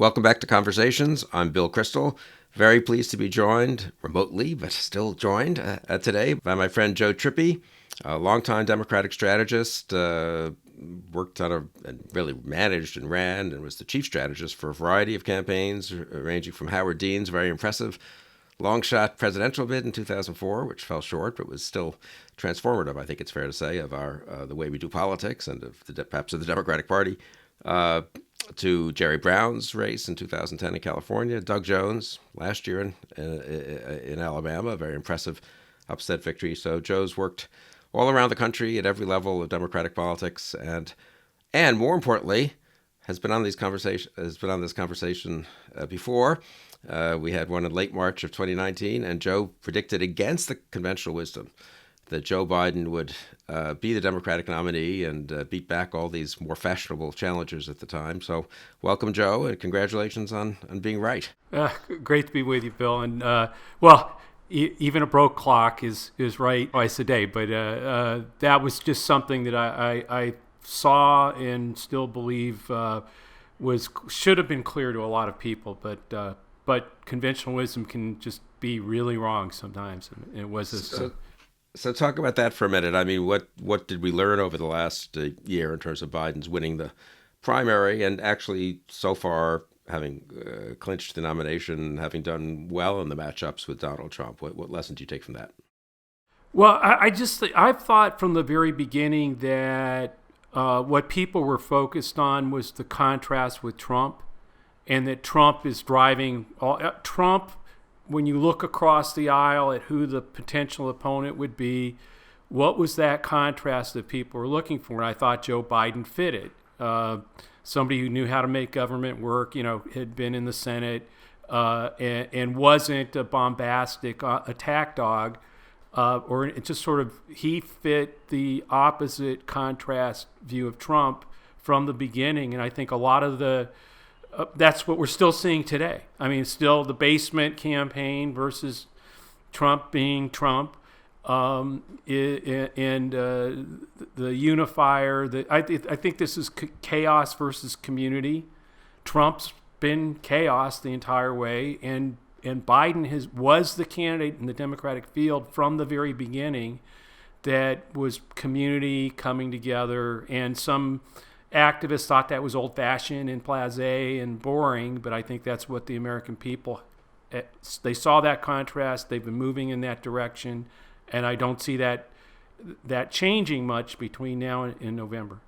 Welcome back to Conversations. I'm Bill Crystal. Very pleased to be joined remotely, but still joined today by my friend Joe Trippi, a longtime Democratic strategist, worked on and really managed and ran and was the chief strategist for a variety of campaigns, ranging from Howard Dean's very impressive long shot presidential bid in 2004, which fell short, but was still transformative, I think it's fair to say, of our the way we do politics and of perhaps of the Democratic Party. To Jerry Brown's race in 2010 in California, Doug Jones last year in Alabama, a very impressive upset victory. So Joe's worked all around the country at every level of Democratic politics, and more importantly, has been on this conversation before. We had one in late March of 2019, and Joe predicted against the conventional wisdom that Joe Biden would be the Democratic nominee and beat back all these more fashionable challengers at the time. So welcome, Joe, and congratulations on being right. Great to be with you, Bill. And even a broke clock is right twice a day. But that was just something that I saw and still believe should have been clear to a lot of people. But conventional wisdom can just be really wrong sometimes. And it was this. So talk about that for a minute. I mean, what did we learn over the last year in terms of Biden's winning the primary and actually so far having clinched the nomination, having done well in the matchups with Donald Trump? What lessons do you take from that? Well, I've thought from the very beginning that what people were focused on was the contrast with Trump, and that Trump is driving Trump. When you look across the aisle at who the potential opponent would be, what was that contrast that people were looking for? And I thought Joe Biden fit it. Somebody who knew how to make government work, had been in the Senate, and wasn't a bombastic attack dog, or it just sort of, he fit the opposite contrast view of Trump from the beginning. And I think a lot of that's what we're still seeing today. I mean, still the basement campaign versus Trump being Trump, and the unifier. I think this is chaos versus community. Trump's been chaos the entire way, and Biden was the candidate in the Democratic field from the very beginning that was community coming together, and some activists thought that was old-fashioned and blasé and boring, but I think that's what the American people, they saw that contrast. They've been moving in that direction, and I don't see that changing much between now and November.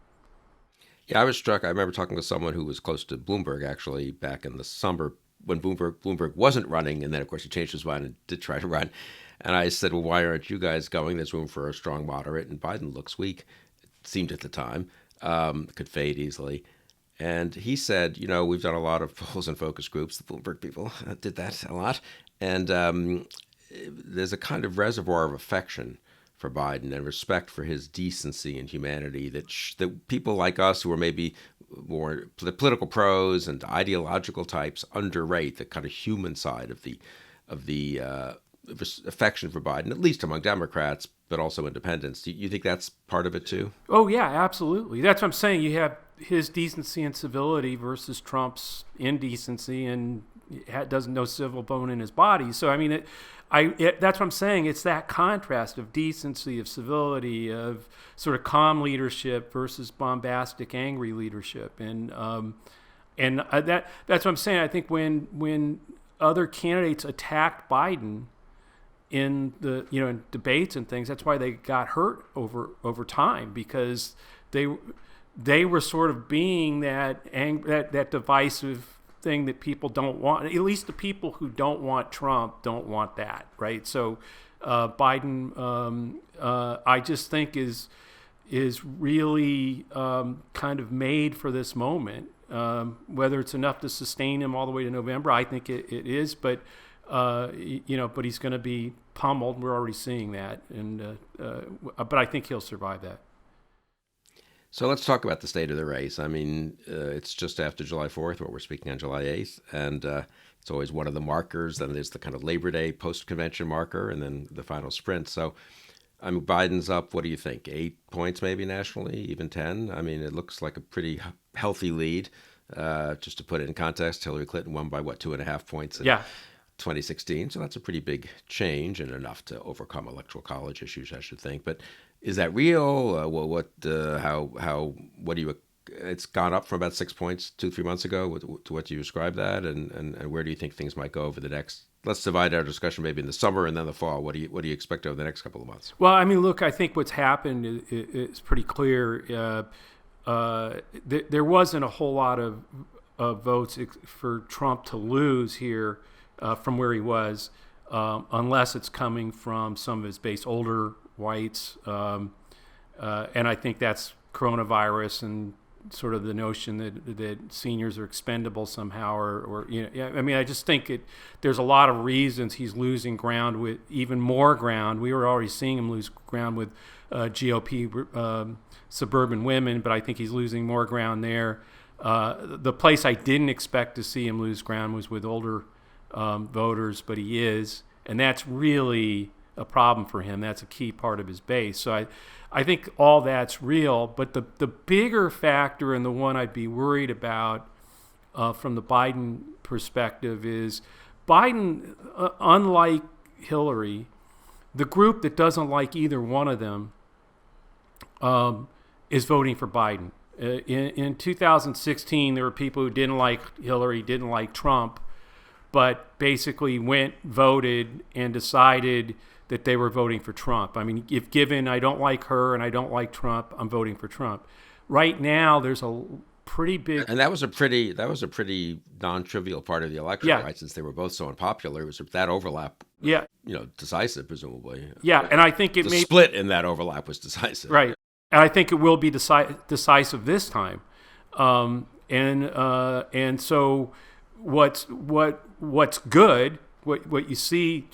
Yeah, I was struck. I remember talking to someone who was close to Bloomberg actually back in the summer when Bloomberg wasn't running, and then of course he changed his mind and did try to run. And I said, well, why aren't you guys going? There's room for a strong moderate, and Biden looks weak, it seemed at the time. Could fade easily. And he said, we've done a lot of polls and focus groups. The Bloomberg people did that a lot. And there's a kind of reservoir of affection for Biden and respect for his decency and humanity that people like us who are maybe more political pros and ideological types underrate the kind of human side of the affection for Biden, at least among Democrats, but also independents. Do you think that's part of it too? Oh, yeah, absolutely. That's what I'm saying. You have his decency and civility versus Trump's indecency and doesn't know civil bone in his body. So, I mean, that's what I'm saying. It's that contrast of decency, of civility, of sort of calm leadership versus bombastic, angry leadership. And that's what I'm saying. I think when other candidates attacked Biden in the in debates and things, that's why they got hurt over time, because they were sort of being that divisive thing that people don't want. At least the people who don't want Trump don't want that, right? So Biden, I just think is really kind of made for this moment. Whether it's enough to sustain him all the way to November, I think it is, but but he's going to be pummeled. We're already seeing that, but I think he'll survive that. So let's talk about the state of the race. I mean, it's just after July 4th, what we're speaking on July 8th, and it's always one of the markers. Then there's the kind of Labor Day post-convention marker, and then the final sprint. So, I mean, Biden's up, what do you think, 8 points maybe nationally, even 10? I mean, it looks like a pretty healthy lead. Just to put it in context, Hillary Clinton won by, 2.5 points in Yeah. 2016. So that's a pretty big change and enough to overcome electoral college issues, I should think. But is that real? What do you? It's gone up from about 6 points 2-3 months ago. To what do you ascribe that, and where do you think things might go over the next? Let's divide our discussion maybe in the summer and then the fall. What do you expect over the next couple of months? Well, I mean, look, I think what's happened is pretty clear. There wasn't a whole lot of votes for Trump to lose here from where he was, unless it's coming from some of his base older whites. And I think that's coronavirus and sort of the notion that seniors are expendable somehow, or I mean, I just think there's a lot of reasons he's losing ground, with even more ground. We were already seeing him lose ground with GOP suburban women, but I think he's losing more ground there. The place I didn't expect to see him lose ground was with older voters, but he is, and that's really a problem for him. That's a key part of his base. So I think all that's real, but the bigger factor, and the one I'd be worried about from the Biden perspective, is Biden, unlike Hillary, the group that doesn't like either one of them is voting for Biden. In 2016, there were people who didn't like Hillary, didn't like Trump, but basically voted, and decided that they were voting for Trump. I mean, if given, I don't like her and I don't like Trump, I'm voting for Trump. Right now, there's a pretty big... And that was a pretty non-trivial part of the election, right? Since they were both so unpopular, it was that overlap. Yeah. Decisive, presumably. Yeah, and I think the split in that overlap was decisive. Right. And I think it will be decisive this time. And so what's good, what you see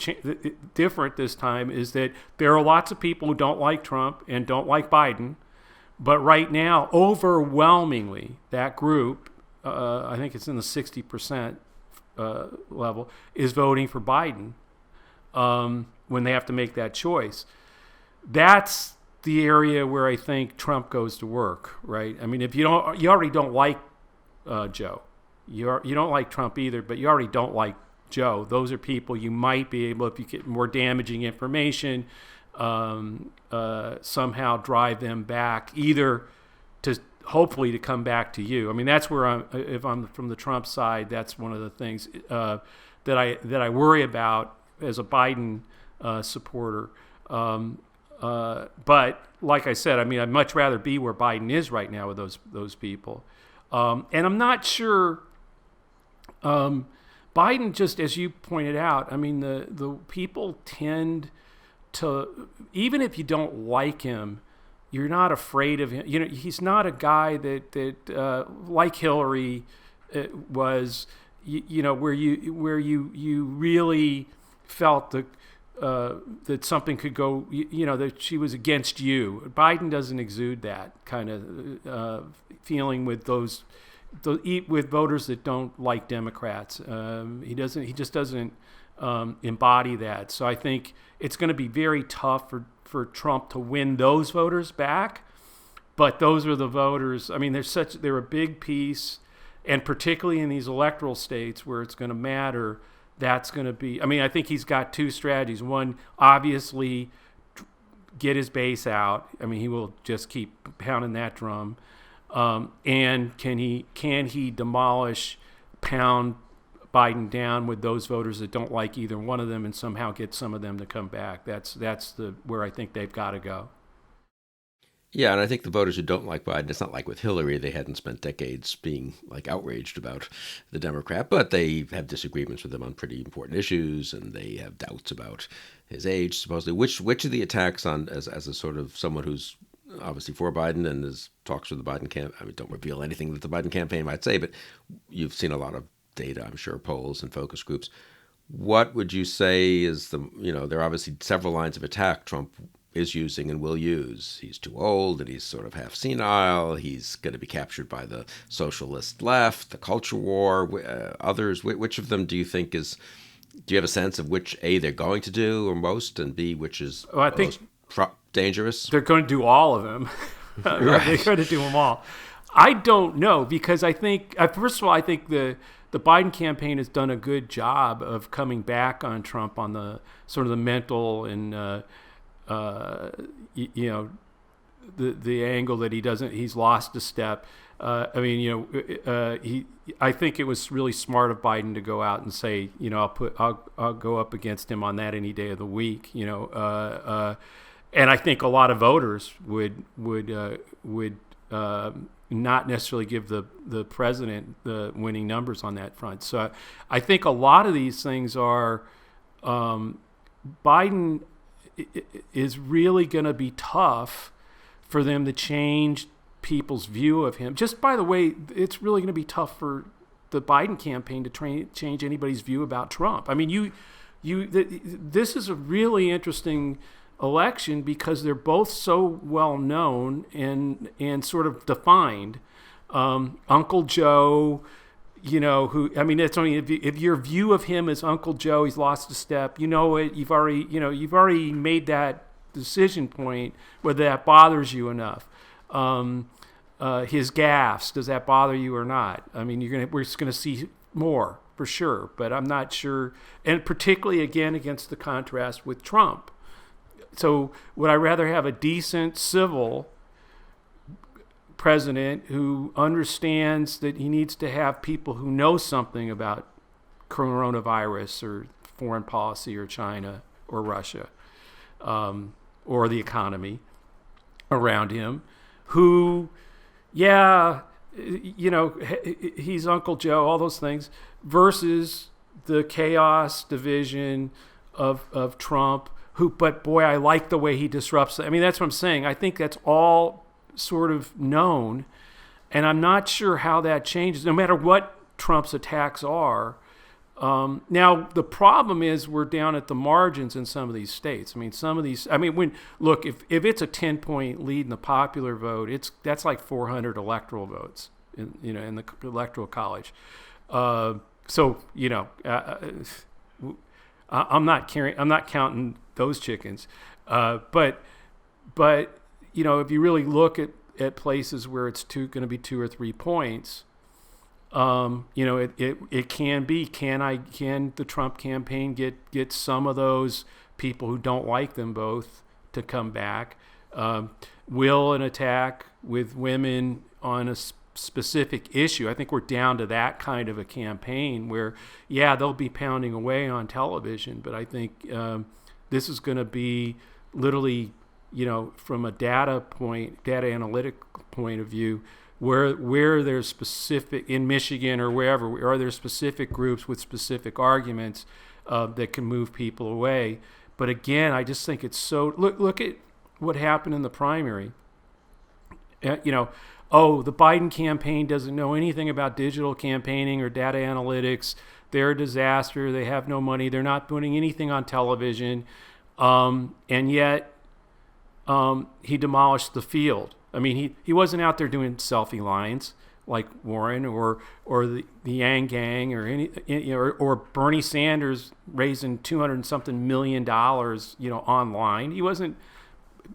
different this time, is that there are lots of people who don't like Trump and don't like Biden, but right now, overwhelmingly, that group, I think it's in the 60% level, is voting for Biden when they have to make that choice. That's the area where I think Trump goes to work, right? I mean, if you already don't like Joe, you don't like Trump either, but you already don't like Joe. Those are people you might be able, if you get more damaging information, somehow drive them back, either to hopefully to come back to you. I mean, that's where if I'm from the Trump side, that's one of the things that I worry about as a Biden supporter. But like I said, I mean, I'd much rather be where Biden is right now with those people. And I'm not sure. Biden, just as you pointed out, I mean, the people tend to, even if you don't like him, you're not afraid of him. He's not a guy that like Hillary was, where you really felt that something could go, that she was against you. Biden doesn't exude that kind of feeling with with voters that don't like Democrats. He just doesn't embody that. So I think it's going to be very tough for Trump to win those voters back. But those are the voters. I mean, they're a big piece, and particularly in these electoral states where it's going to matter. That's going to be, I mean, I think he's got two strategies. One, obviously, get his base out. I mean, he will just keep pounding that drum. And can he demolish, pound Biden down with those voters that don't like either one of them, and somehow get some of them to come back? That's where I think they've got to go. Yeah, and I think the voters who don't like Biden, it's not like with Hillary, they hadn't spent decades being like outraged about the Democrat, but they have disagreements with him on pretty important issues, and they have doubts about his age, supposedly. Which of the attacks on as a sort of someone who's obviously for Biden and is talks with the Biden campaign, I mean, don't reveal anything that the Biden campaign might say, but you've seen a lot of data, I'm sure, polls and focus groups. What would you say is there are obviously several lines of attack Trump is using and will use. He's too old, and he's sort of half senile. He's going to be captured by the socialist left, the culture war, others. Which of them do you think do you have a sense of which A, they're going to do or most, and B, which is most dangerous? They're going to do all of them. Right. They're going to do them all. I don't know, because I think, first of all, I think the Biden campaign has done a good job of coming back on Trump on the sort of the mental and the angle that he's lost a step. I think it was really smart of Biden to go out and say, I'll go up against him on that any day of the week, and I think a lot of voters would not necessarily give the president the winning numbers on that front. So I think a lot of these things are Biden is really going to be tough for them to change people's view of him. Just by the way, it's really going to be tough for the Biden campaign to change anybody's view about Trump. I mean, this is a really interesting election because they're both so well known and sort of defined. Uncle Joe, it's only if your view of him is Uncle Joe, he's lost a step. You've already made that decision point, whether that bothers you enough. His gaffes, does that bother you or not? I mean, we're just gonna see more for sure, but I'm not sure, and particularly again against the contrast with Trump. So would I rather have a decent, civil president who understands that he needs to have people who know something about coronavirus or foreign policy or China or Russia or the economy around him, who, he's Uncle Joe, all those things, versus the chaos, division of Trump, but boy, I like the way he disrupts. I mean, that's what I'm saying. I think that's all sort of known, and I'm not sure how that changes, no matter what Trump's attacks are. Now, the problem is we're down at the margins in some of these states. If it's a 10-point lead in the popular vote, that's like 400 electoral votes in the electoral college. I'm not counting those chickens. But if you really look at places where it's going to be 2 or 3 points, it can be, can the Trump campaign get some of those people who don't like them both to come back? Will an attack with women on a specific issue? I think we're down to that kind of a campaign where, they'll be pounding away on television, but I think this is going to be literally, from a data analytic point of view, where there's specific, in Michigan or wherever, are there specific groups with specific arguments that can move people away. But again, I just think it's so, look at what happened in the primary. The Biden campaign doesn't know anything about digital campaigning or data analytics. They're a disaster. They have no money. They're not putting anything on television. And yet he demolished the field. I mean, he wasn't out there doing selfie lines like Warren or the Yang Gang or Bernie Sanders raising $200-something million, online. He wasn't.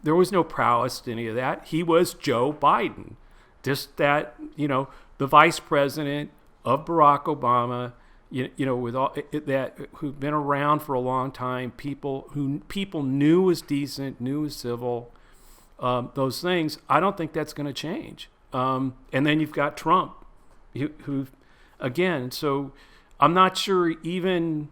There was no prowess to any of that. He was Joe Biden, just that, the vice president of Barack Obama, with all that, who've been around for a long time, people knew was decent, knew was civil. Those things, I don't think that's going to change. And then you've got Trump, who again, so I'm not sure even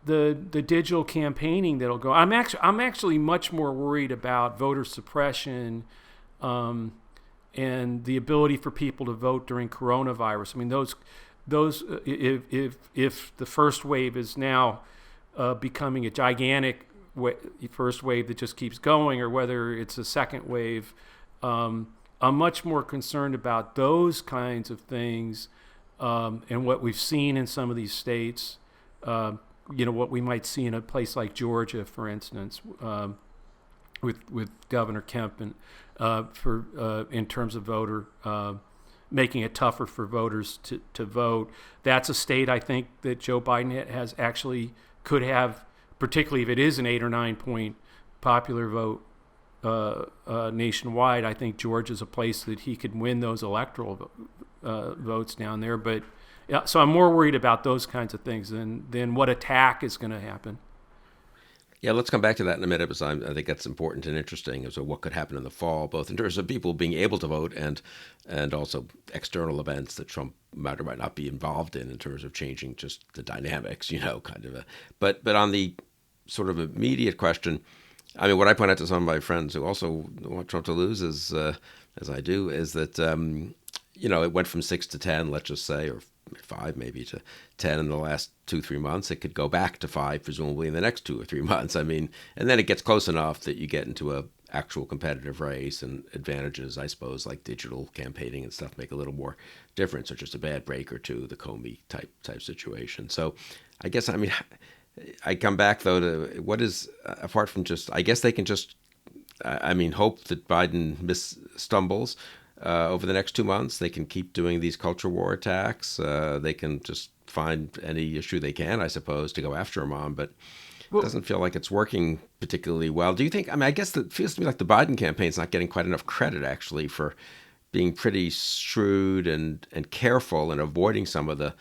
the digital campaigning that'll go. I'm actually much more worried about voter suppression and the ability for people to vote during coronavirus. I mean, those if the first wave is now becoming a gigantic first wave that just keeps going, or whether it's a second wave, I'm much more concerned about those kinds of things and what we've seen in some of these states. What we might see in a place like Georgia, for instance, with Governor Kemp, and in terms of voter making it tougher for voters to vote. That's a state I think that Joe Biden could have, particularly if it is an 8 or 9 point popular vote nationwide. I think Georgia's a place that he could win those electoral votes down there. But yeah, so I'm more worried about those kinds of things than what attack is going to happen. Yeah, let's come back to that in a minute, because I think that's important and interesting as to what could happen in the fall, both in terms of people being able to vote and also external events that Trump might or might not be involved in terms of changing just the dynamics, kind of. But on the sort of immediate question, I mean, what I point out to some of my friends who also want Trump to lose is, as I do, is that it went from 6 to 10, let's just say, or 5 maybe to 10 in the last 2-3 months. It could go back to 5 presumably in the next 2 or 3 months. I mean, and then it gets close enough that you get into a actual competitive race, and advantages, I suppose, like digital campaigning and stuff make a little more difference, or just a bad break or two, the Comey type situation. So I guess, I mean, I come back though to what is, apart from just, I guess they can just, I mean, hope that Biden stumbles over the next 2 months. They can keep doing these culture war attacks. They can just find any issue they can, I suppose, to go after him on. But it doesn't feel like it's working particularly well. Do you think? I mean, I guess it feels to me like the Biden campaign's not getting quite enough credit, actually, for being pretty shrewd and careful in avoiding some of the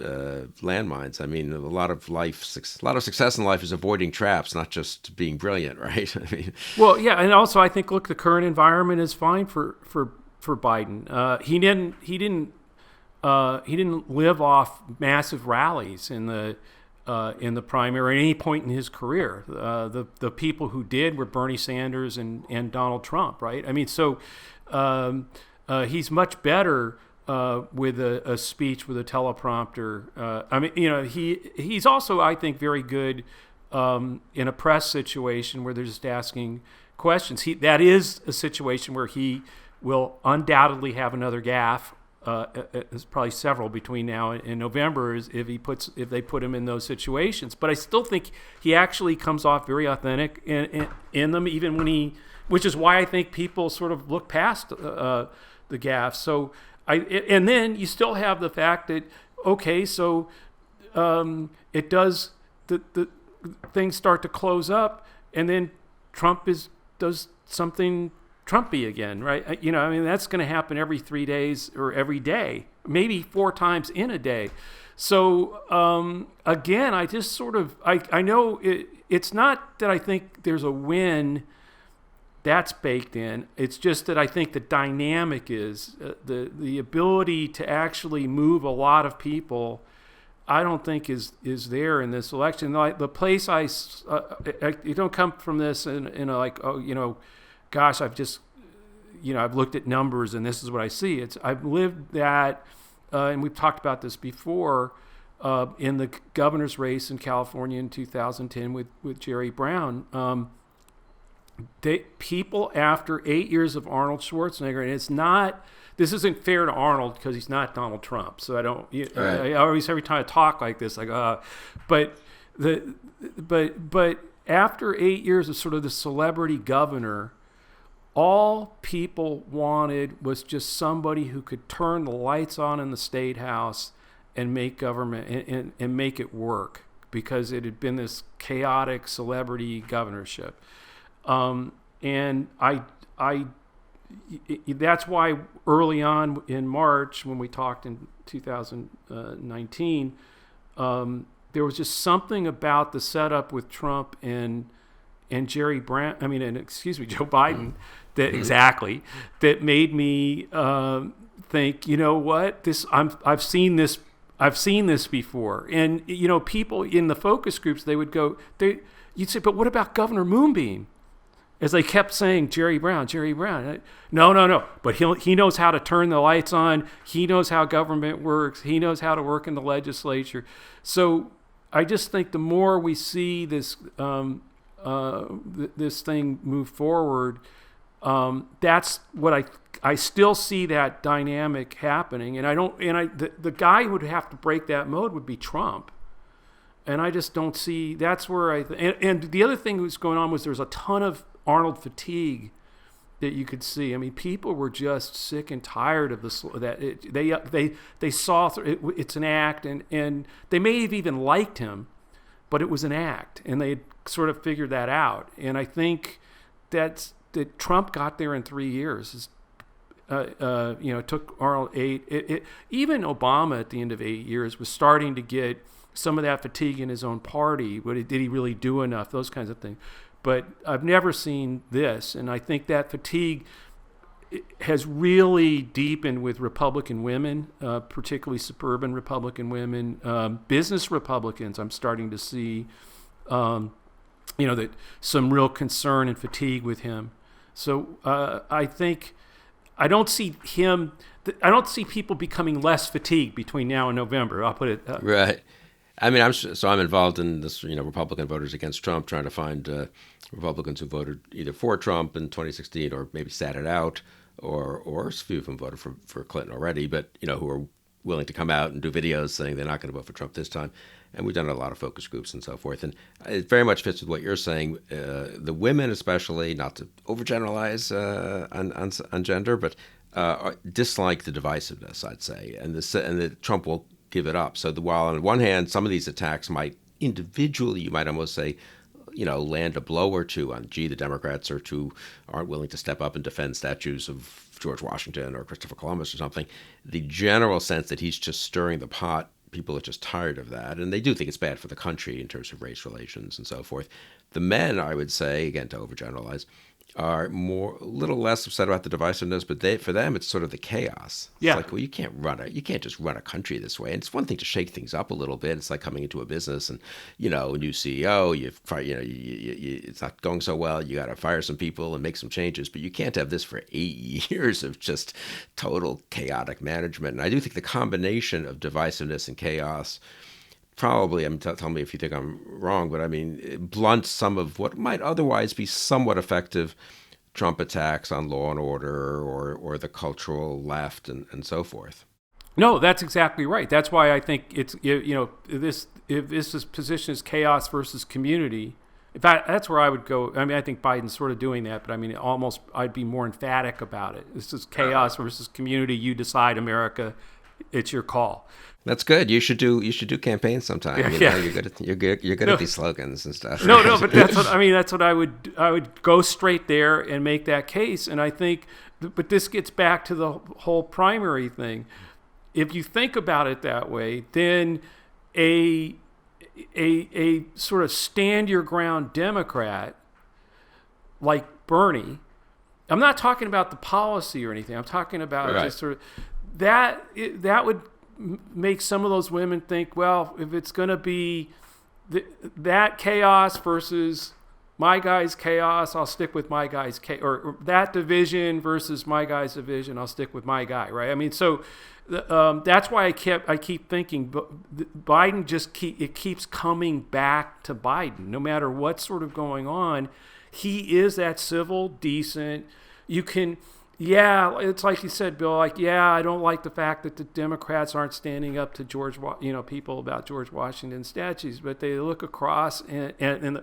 landmines. I mean, a lot of success in life is avoiding traps, not just being brilliant, right? I mean, well, yeah, and also I think, look, the current environment is fine for Biden. He didn't live off massive rallies in the primary at any point in his career. The people who did were Bernie Sanders and Donald Trump, right? I mean, so he's much better with a speech with a teleprompter. I mean, he's also, I think, very good in a press situation where they're just asking questions. That is a situation where he will undoubtedly have another gaffe. There's probably several between now and November if they put him in those situations. But I still think he actually comes off very authentic in them, even when which is why I think people sort of look past the gaffes. So and then you still have the fact that, okay, so it does the things start to close up, and then Trump does something Trumpy again, right? I mean, that's going to happen every 3 days or every day, maybe 4 times in a day. So again, I just sort of I know it's not that I think there's a win that's baked in. It's just that I think the dynamic is the ability to actually move a lot of people. I don't think is there in this election. Like the place you don't come from this in a like, oh, gosh, I've just, I've looked at numbers and this is what I see. I've lived that, and we've talked about this before, in the governor's race in California in 2010 with Jerry Brown. People after 8 years of Arnold Schwarzenegger, and this isn't fair to Arnold because he's not Donald Trump. So I don't, right. I always, every time I talk like this, but after 8 years of sort of the celebrity governor, all people wanted was just somebody who could turn the lights on in the State House and make government and make it work, because it had been this chaotic celebrity governorship. And that's why early on in March, when we talked in 2019, there was just something about the setup with Trump and Joe Biden that made me think, you know what, I've seen this before. And people in the focus groups, you'd say, but what about Governor Moonbeam? As they kept saying, Jerry Brown. No. But he knows how to turn the lights on. He knows how government works. He knows how to work in the legislature. So I just think the more we see this this thing move forward, that's what I still see that dynamic happening. And the guy who would have to break that mode would be Trump. And I just don't see. That's where and the other thing that was going on was there was a ton of Arnold fatigue that you could see. I mean, people were just sick and tired of this. They saw it's an act, and they may have even liked him, but it was an act, and they had sort of figured that out. And I think that Trump got there in 3 years. It took Arnold 8. Even Obama at the end of 8 years was starting to get some of that fatigue in his own party. Did he really do enough? Those kinds of things. But I've never seen this, and I think that fatigue has really deepened with Republican women, particularly suburban Republican women, business Republicans. I'm starting to see, that some real concern and fatigue with him. So I think I don't see people becoming less fatigued between now and November. I'll put it right. I mean, I'm involved in this, Republican voters against Trump, trying to find Republicans who voted either for Trump in 2016 or maybe sat it out, or a few of them voted for Clinton already, but who are willing to come out and do videos saying they're not going to vote for Trump this time. And we've done a lot of focus groups and so forth. And it very much fits with what you're saying. The women, especially, not to overgeneralize on gender, but dislike the divisiveness, I'd say, and that Trump will give it up. So while on one hand, some of these attacks might individually, you might almost say, land a blow or two on, the Democrats aren't willing to step up and defend statues of George Washington or Christopher Columbus or something. The general sense that he's just stirring the pot, people are just tired of that, and they do think it's bad for the country in terms of race relations and so forth. The men, I would say, again, to overgeneralize, are a little less upset about the divisiveness, but for them, it's sort of the chaos. It's like, well, you can't just run a country this way. And it's one thing to shake things up a little bit. It's like coming into a business and, a new CEO, it's not going so well. You got to fire some people and make some changes, but you can't have this for 8 years of just total chaotic management. And I do think the combination of divisiveness and chaos probably, tell me if you think I'm wrong, but it blunts some of what might otherwise be somewhat effective Trump attacks on law and order or the cultural left and so forth. No, that's exactly right. That's why I think it's, if this position is chaos versus community, in fact, that's where I would go. I think Biden's sort of doing that, but almost I'd be more emphatic about it. This is chaos versus community. You decide, America. It's your call. That's good. You should do campaigns sometime. You're good at these slogans and stuff. No, but that's what I would go straight there and make that case. And I think, but this gets back to the whole primary thing. If you think about it that way, then a sort of stand your ground Democrat like Bernie, I'm not talking about the policy or anything. I'm talking about just sort of that would make some of those women think, well, if it's going to be that chaos versus my guy's chaos, I'll stick with my guy's chaos, or that division versus my guy's division, I'll stick with my guy, right? So that's why I keep thinking Biden it keeps coming back to Biden, no matter what's sort of going on. He is that civil, decent. It's like you said, Bill. I don't like the fact that the Democrats aren't standing up to people about George Washington statues, but they look across and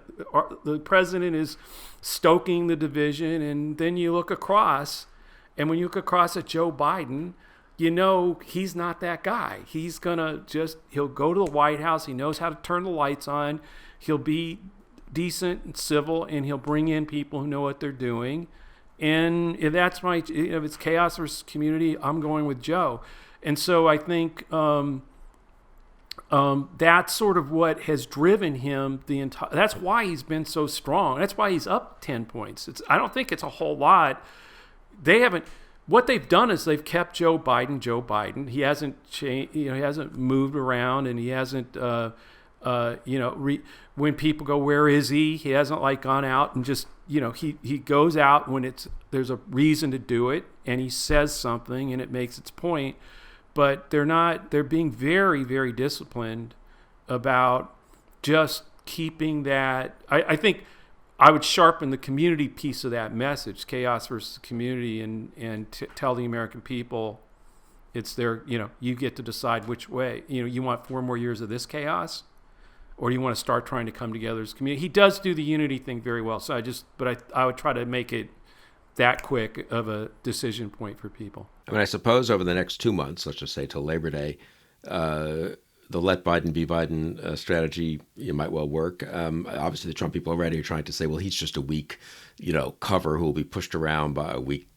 the president is stoking the division, and then you look across, and when you look across at Joe Biden, he's not that guy. He'll go to the White House. He knows how to turn the lights on. He'll be decent and civil, and he'll bring in people who know what they're doing. And if it's chaos versus community, I'm going with Joe. And so I think that's sort of what has driven him that's why he's been so strong. That's why he's up 10 points. I don't think it's a whole lot. What they've done is they've kept Joe Biden. He hasn't changed, he hasn't moved around, and he hasn't, when people go, where is he? He hasn't gone out and just, he goes out when there's a reason to do it, and he says something and it makes its point, but they're being very, very disciplined about just keeping that. I think I would sharpen the community piece of that message, chaos versus community, and tell the American people it's you get to decide which way. You want 4 more years of this chaos, or do you want to start trying to come together as a community? He does do the unity thing very well. So I would try to make it that quick of a decision point for people. I suppose over the next 2 months, let's just say till Labor Day, the let Biden be Biden strategy might well work. Obviously, the Trump people already are trying to say, well, he's just a weak, cover who will be pushed around by a weak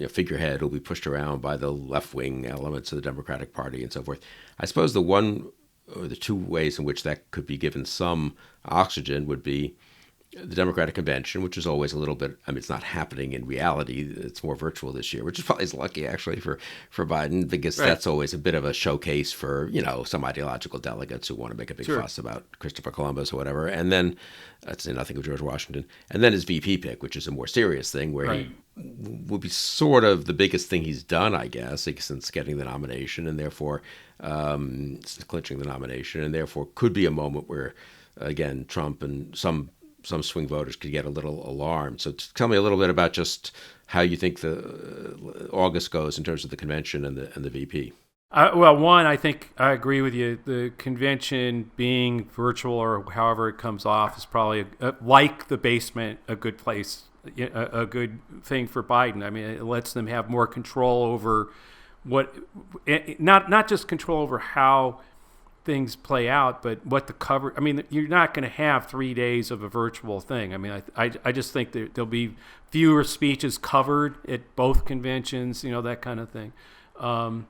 figurehead who will be pushed around by the left-wing elements of the Democratic Party and so forth. I suppose the one or the two ways in which that could be given some oxygen would be the Democratic Convention, which is always a little bit, it's not happening in reality. It's more virtual this year, which is probably lucky actually for Biden, because that's always a bit of a showcase for, some ideological delegates who want to make a big fuss about Christopher Columbus or whatever. And then, to say nothing of George Washington. And then his VP pick, which is a more serious thing where he will be sort of the biggest thing he's done, I guess, since getting the nomination and therefore clinching the nomination, and therefore could be a moment where, again, Trump and some swing voters could get a little alarmed. So tell me a little bit about just how you think the August goes in terms of the convention and the VP. Well, one, I think I agree with you. The convention being virtual or however it comes off is probably, like the basement, a good place, a good thing for Biden. It lets them have more control over not just control over how things play out, but what the cover. You're not going to have 3 days of a virtual thing. I just think there'll be fewer speeches covered at both conventions, that kind of thing. Don't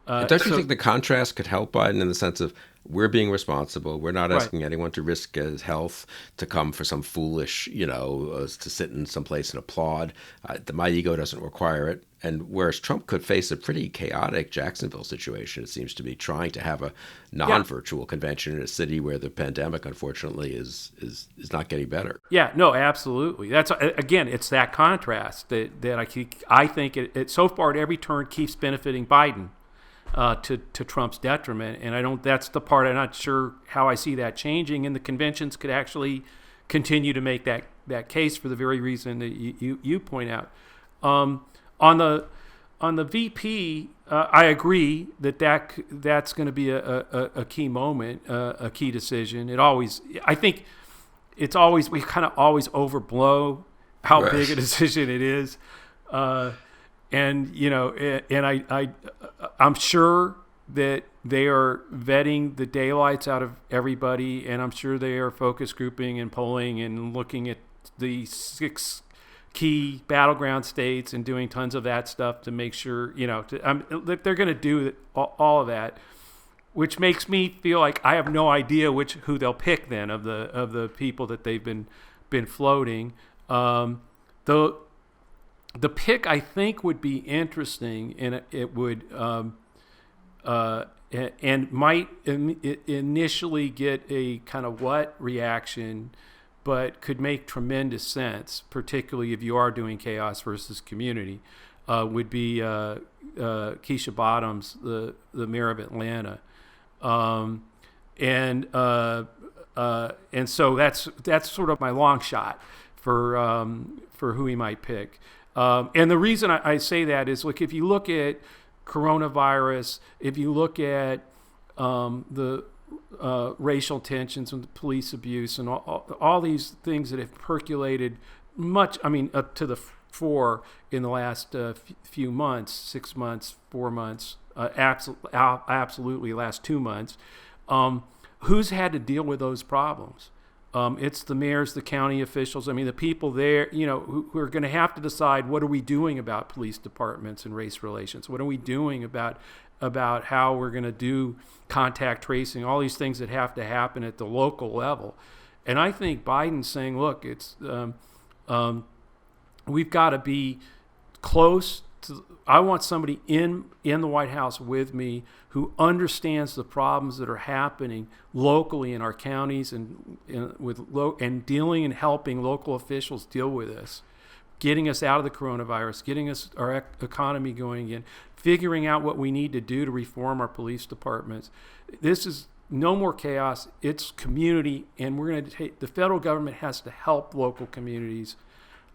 you think the contrast could help Biden in the sense of we're being responsible. We're not asking anyone to risk his health to come for some foolish, to sit in some place and applaud. My ego doesn't require it. And whereas Trump could face a pretty chaotic Jacksonville situation, it seems to be trying to have a non-virtual convention in a city where the pandemic, unfortunately, is not getting better. Yeah, no, absolutely. That's again, it's that contrast that I think it so far at every turn keeps benefiting Biden to Trump's detriment, and that's the part I'm not sure how I see that changing. And the conventions could actually continue to make that case for the very reason that you point out. On the VP, I agree that's going to be a key moment, a key decision. I think it's always, we kind of always overblow how big a decision it is, and I'm sure that they are vetting the daylights out of everybody, and I'm sure they are focus grouping and polling and looking at the 6 key battleground states and doing tons of that stuff to make sure, they're going to do all of that, which makes me feel like I have no idea who they'll pick then of the people that they've been floating. The pick I think would be interesting, and it would and might initially get a kind of what reaction, but could make tremendous sense, particularly if you are doing chaos versus community, would be Keisha Bottoms, the mayor of Atlanta, and so that's sort of my long shot for who he might pick. And the reason I say that is, look, if you look at coronavirus, if you look at the racial tensions and police abuse and all these things that have percolated up to the fore in the last few months, 6 months, 4 months, absolutely last 2 months, who's had to deal with those problems? It's the mayors, the county officials. The people there, who are going to have to decide, what are we doing about police departments and race relations? What are we doing about how we're going to do contact tracing, all these things that have to happen at the local level. And I think Biden's saying, look, it's we've got to be close to, I want somebody in the White House with me who understands the problems that are happening locally in our counties and dealing and helping local officials deal with this, getting us out of the coronavirus, getting us our economy going again, figuring out what we need to do to reform our police departments. This is no more chaos. It's community, and we're going to the federal government has to help local communities.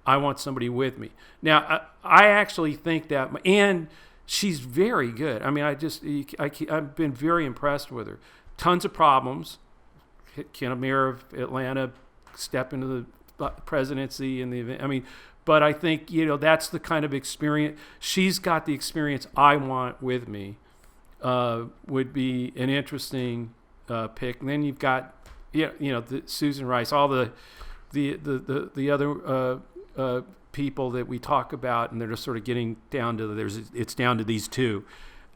I want somebody with me. Now, I actually think that, and she's very good. I've been very impressed with her. Tons of problems. Can a mayor of Atlanta step into the presidency in the event? But I think, that's the kind of experience. She's got the experience I want with me. Would be an interesting pick, and then you've got Susan Rice, all the other people that we talk about, and they're just sort of getting down to it's down to these two.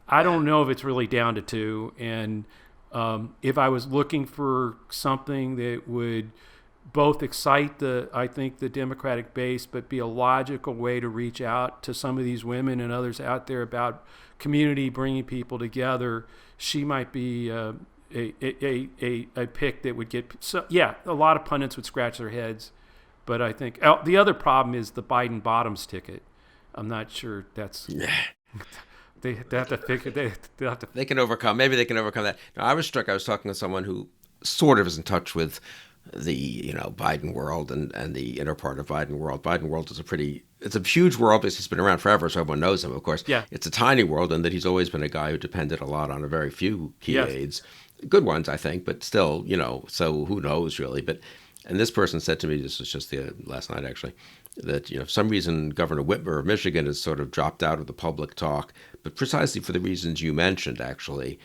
I don't know if it's really down to two, and if I was looking for something that would both excite I think the Democratic base, but be a logical way to reach out to some of these women and others out there about community, bringing people together, she might be a pick that would get. So yeah, a lot of pundits would scratch their heads, but I think the other problem is the Biden bottoms ticket. I'm not sure that's. They have to figure. They have to. They can overcome. Maybe they can overcome that. Now, I was struck. I was talking to someone who sort of is in touch with the Biden world and the inner part of Biden world. Biden world is it's a huge world because he's been around forever, so everyone knows him. Of course, yeah. It's a tiny world, and that he's always been a guy who depended a lot on a very few key yes. aides, good ones, I think, but still, So who knows really? And this person said to me, this was just last night actually, that for some reason Governor Whitmer of Michigan has sort of dropped out of the public talk, but precisely for the reasons you mentioned actually,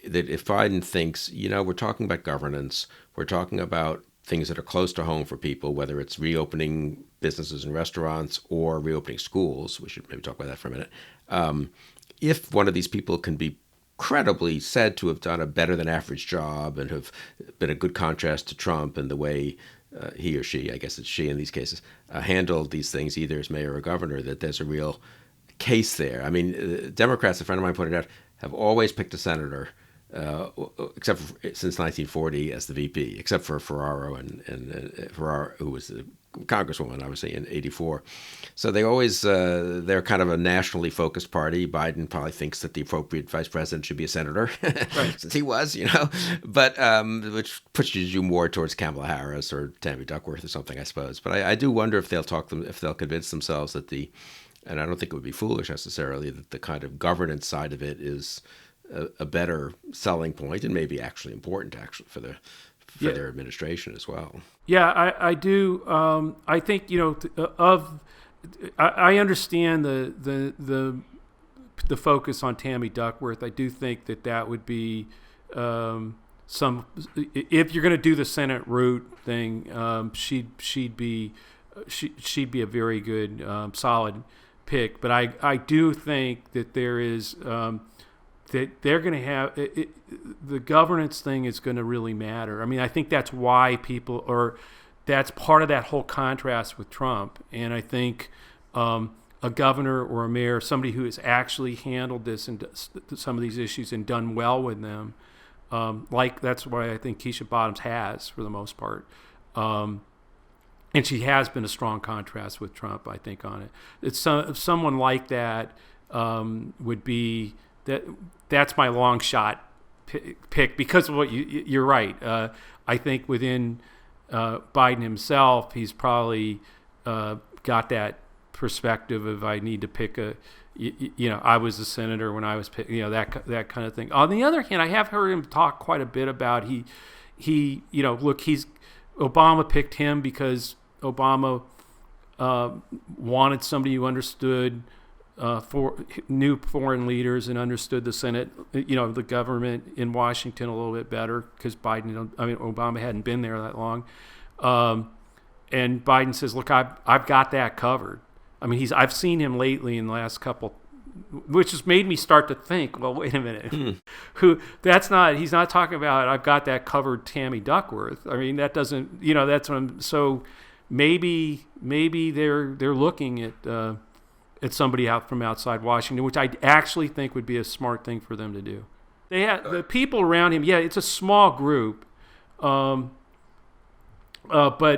that if Biden thinks, we're talking about governance, we're talking about things that are close to home for people, whether it's reopening businesses and restaurants or reopening schools, we should maybe talk about that for a minute. If one of these people can be credibly said to have done a better than average job and have been a good contrast to Trump in the way he or she, I guess it's she in these cases, handled these things either as mayor or governor, that there's a real case there. I mean, Democrats, a friend of mine pointed out, have always picked a senator, except for, since 1940 as the VP, except for Ferraro and Ferraro, who was the congresswoman, obviously, in 84. So they always, they're kind of a nationally focused party. Biden probably thinks that the appropriate vice president should be a senator, right. Since he was, but which pushes you more towards Kamala Harris or Tammy Duckworth or something, I suppose. But I do wonder if they'll convince themselves that and I don't think it would be foolish necessarily, that the kind of governance side of it is a better selling point and maybe actually important for their administration as well. Yeah, I do. I think I understand the focus on Tammy Duckworth. I do think that would be if you're going to do the Senate route thing, she'd be a very good solid pick. But I do think that there is. That they're going to have the governance thing is going to really matter. I mean, I think that's why that's part of that whole contrast with Trump. And I think a governor or a mayor, somebody who has actually handled this and some of these issues and done well with them, that's why I think Keisha Bottoms has for the most part. And she has been a strong contrast with Trump, I think, on it. If someone like that would be that's my long shot pick because of what you're right. I think within Biden himself, he's probably got that perspective of I need to pick I was a senator when I was picking, that kind of thing. On the other hand, I have heard him talk quite a bit about Obama picked him because Obama wanted somebody who understood new foreign leaders and understood the Senate, the government in Washington a little bit better because Obama hadn't been there that long. And Biden says, look, I've got that covered. I mean, I've seen him lately in the last couple, which has made me start to think, well, wait a minute, he's not talking about, I've got that covered Tammy Duckworth. I mean, that doesn't, that's what so maybe they're looking at somebody out from outside Washington, which I actually think would be a smart thing for them to do. They have the people around him. Yeah, it's a small group, but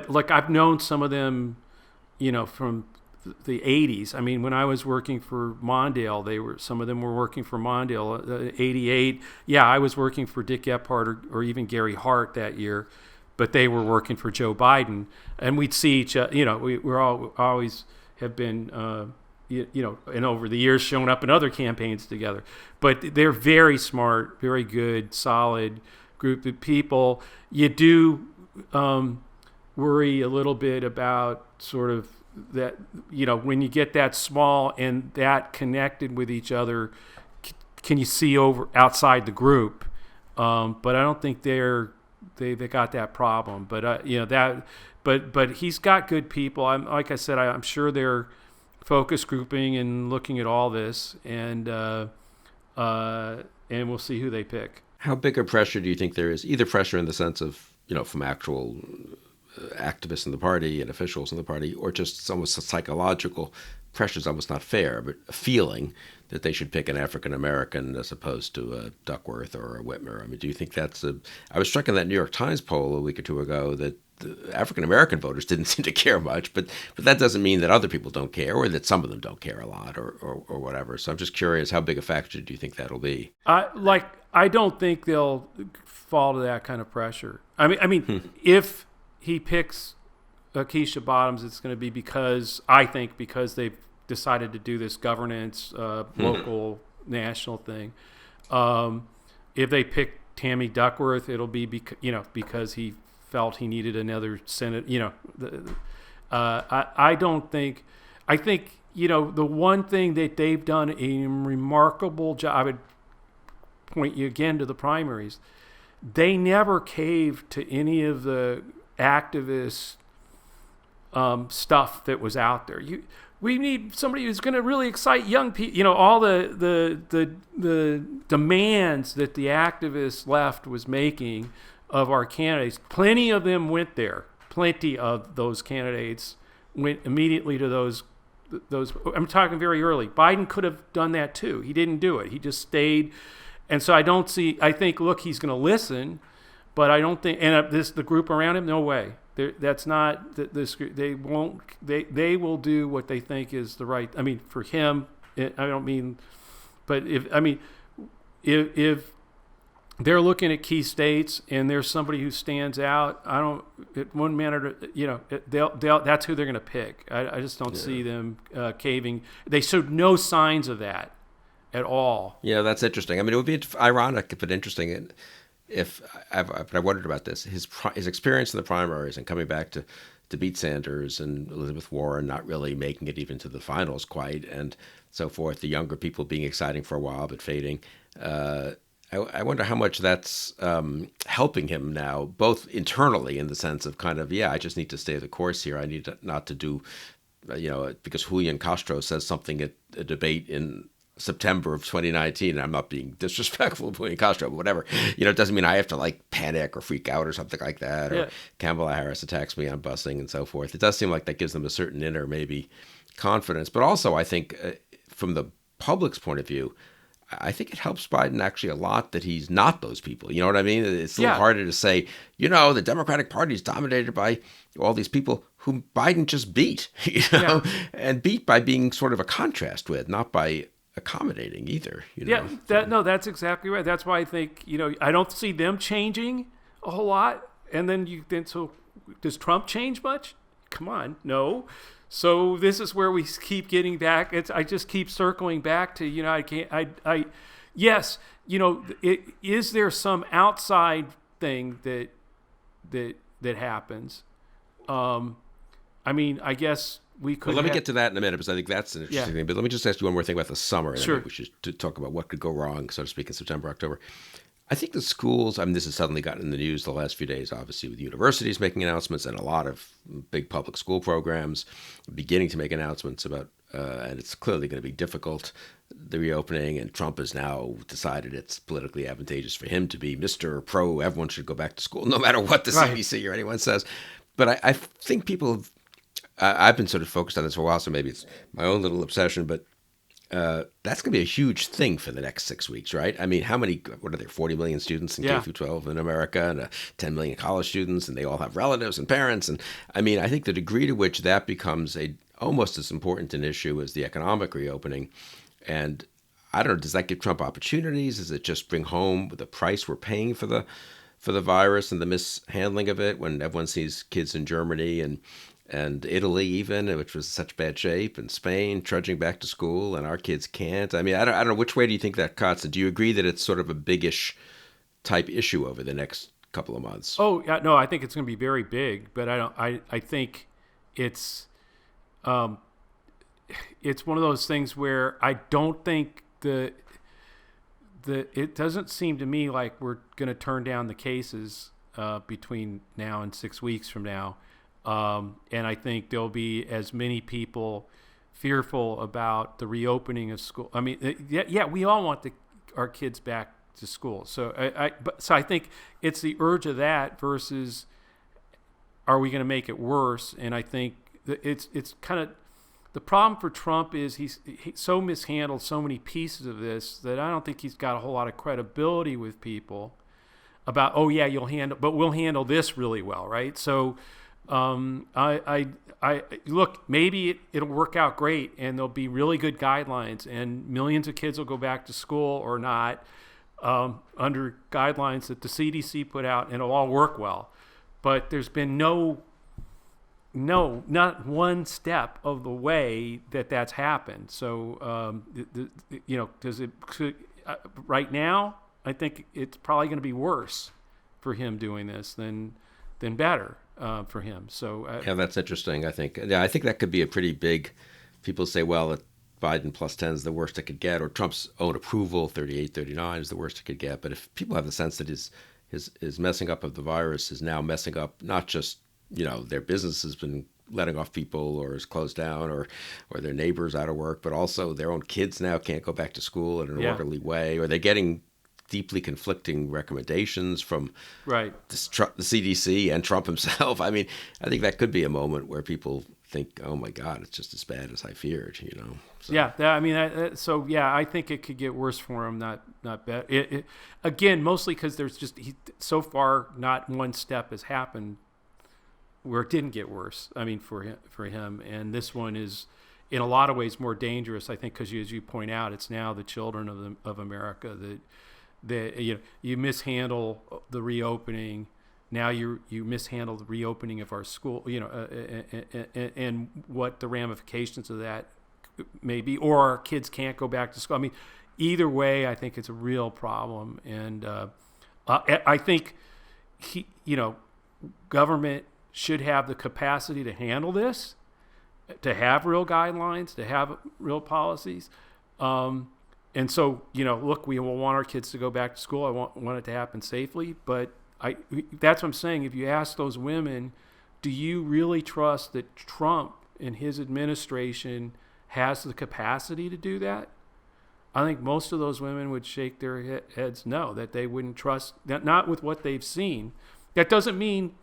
like I've known some of them, from the 80s. I mean, when I was working for Mondale, some of them were working for Mondale. 88. Yeah, I was working for Dick Gephardt or even Gary Hart that year, but they were working for Joe Biden, and we'd see each other. We're always have been. And over the years shown up in other campaigns together. But they're very smart, very good, solid group of people. You do worry a little bit about sort of that, when you get that small and that connected with each other, can you see over outside the group? But I don't think they got that problem. But but he's got good people. Like I said, I'm sure they're focus grouping and looking at all this, and we'll see who they pick. How big a pressure do you think there is? Either pressure in the sense of, from actual activists in the party and officials in the party, or just almost a psychological pressure is almost not fair, but a feeling that they should pick an African American as opposed to a Duckworth or a Whitmer. I mean, do you think that's a? I was struck in that New York Times poll a week or two ago that the African American voters didn't seem to care much, but that doesn't mean that other people don't care, or that some of them don't care a lot, or whatever. So I'm just curious, how big a factor do you think that'll be? I don't think they'll fall to that kind of pressure. I mean, if he picks Keisha Bottoms, it's going to be because they've decided to do this governance, local, national thing. If they pick Tammy Duckworth, it'll be because he felt he needed another Senate. I don't think. I think the one thing that they've done a remarkable job. I would point you again to the primaries. They never caved to any of the activist stuff that was out there. We need somebody who's going to really excite young people. All the demands that the activist left was making of our candidates. Plenty of them went there. Plenty of those candidates went immediately to those. I'm talking very early. Biden could have done that too. He didn't do it. He just stayed. And so I think, look, he's going to listen, but I don't think, and the group around him, no way. That's not this. They won't. They will do what they think is the right. I mean, for him, I don't mean, but if they're looking at key states and there's somebody who stands out, it wouldn't matter. They'll that's who they're going to pick. I just don't see them caving. They showed no signs of that at all. Yeah, that's interesting. I mean, it would be ironic but interesting but I wondered about this. His experience in the primaries and coming back to beat Sanders and Elizabeth Warren not really making it even to the finals quite, and so forth. The younger people being exciting for a while but fading. I wonder how much that's helping him now, both internally in the sense of kind of, I just need to stay the course here. I need not to do, because Julian Castro says something at a debate in September of 2019, and I'm not being disrespectful to Julian Castro, but whatever. It doesn't mean I have to panic or freak out or something like that. Or Kamala Harris attacks me on busing and so forth. It does seem like that gives them a certain inner maybe confidence. But also, I think from the public's point of view, I think it helps Biden actually a lot that he's not those people. You know what I mean? It's a little harder to say, the Democratic Party is dominated by all these people whom Biden just beat, and beat by being sort of a contrast with, not by accommodating either. That's exactly right. That's why I think I don't see them changing a whole lot. And then so does Trump change much? Come on, no. So this is where we keep getting back. I just keep circling back to yes, is there some outside thing that happens? I mean, I guess. Let me get to that in a minute because I think that's an interesting thing. But let me just ask you one more thing about the summer. And sure. We should talk about what could go wrong, so to speak, in September, October. I think the schools, this has suddenly gotten in the news the last few days, obviously, with universities making announcements and a lot of big public school programs beginning to make announcements about, and it's clearly going to be difficult, the reopening. And Trump has now decided it's politically advantageous for him to be Mr. Pro, everyone should go back to school, no matter what the CDC or anyone says. But I think people have, I've been sort of focused on this for a while, so maybe it's my own little obsession, but that's going to be a huge thing for the next 6 weeks, right? I mean, what are there, 40 million students in K through 12 in America, and 10 million college students, and they all have relatives and parents. And I mean, I think the degree to which that becomes almost as important an issue as the economic reopening. And I don't know, does that give Trump opportunities? Does it just bring home the price we're paying for the virus and the mishandling of it when everyone sees kids in Germany and Italy even, which was in such bad shape, and Spain trudging back to school, and our kids can't? I mean, I don't know. Which way do you think that cuts? And do you agree that it's sort of a biggish type issue over the next couple of months? Oh, yeah, no, I think it's going to be very big, but I think it's one of those things where I don't think it doesn't seem to me like we're going to turn down the cases between now and 6 weeks from now. And I think there'll be as many people fearful about the reopening of school. I mean, yeah, we all want our kids back to school. So I think it's the urge of that versus are we going to make it worse? And I think it's kind of the problem for Trump is he so mishandled so many pieces of this that I don't think he's got a whole lot of credibility with people about, oh yeah, we'll handle this really well, right? So I look, maybe it'll work out great and there'll be really good guidelines and millions of kids will go back to school or not under guidelines that the CDC put out and it'll all work well. But there's been not one step of the way that's happened. So, right now, I think it's probably going to be worse for him doing this than better for him. So yeah, that's interesting. I think that could be a pretty big. People say, well, Biden plus 10 is the worst it could get, or Trump's own approval 38-39 is the worst it could get. But if people have the sense that his messing up of the virus is now messing up not just their business has been letting off people or is closed down or their neighbors out of work, but also their own kids now can't go back to school in an orderly way, or they're getting deeply conflicting recommendations from the CDC and Trump himself. I mean, I think that could be a moment where people think, oh my God, it's just as bad as I feared, So. Yeah, I mean, I think it could get worse for him, not better. Again, mostly because there's so far not one step has happened where it didn't get worse. I mean, for him, and this one is in a lot of ways more dangerous. I think because as you point out, it's now the children of America that you mishandle the reopening. Now you mishandle the reopening of our school, and what the ramifications of that may be, or our kids can't go back to school. I mean, either way, I think it's a real problem, and I think government should have the capacity to handle this, to have real guidelines, to have real policies. And so, look, we will want our kids to go back to school. I want it to happen safely. But that's what I'm saying. If you ask those women, do you really trust that Trump and his administration has the capacity to do that? I think most of those women would shake their heads no, that they wouldn't trust, not with what they've seen. That doesn't mean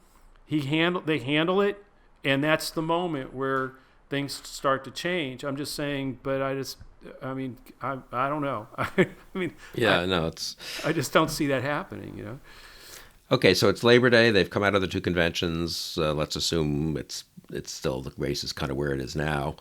they handle it, and that's the moment where things start to change. I'm just saying, but I don't know. I just don't see that happening, Okay, so it's Labor Day. They've come out of the two conventions. Let's assume it's still, the race is kind of where it is now.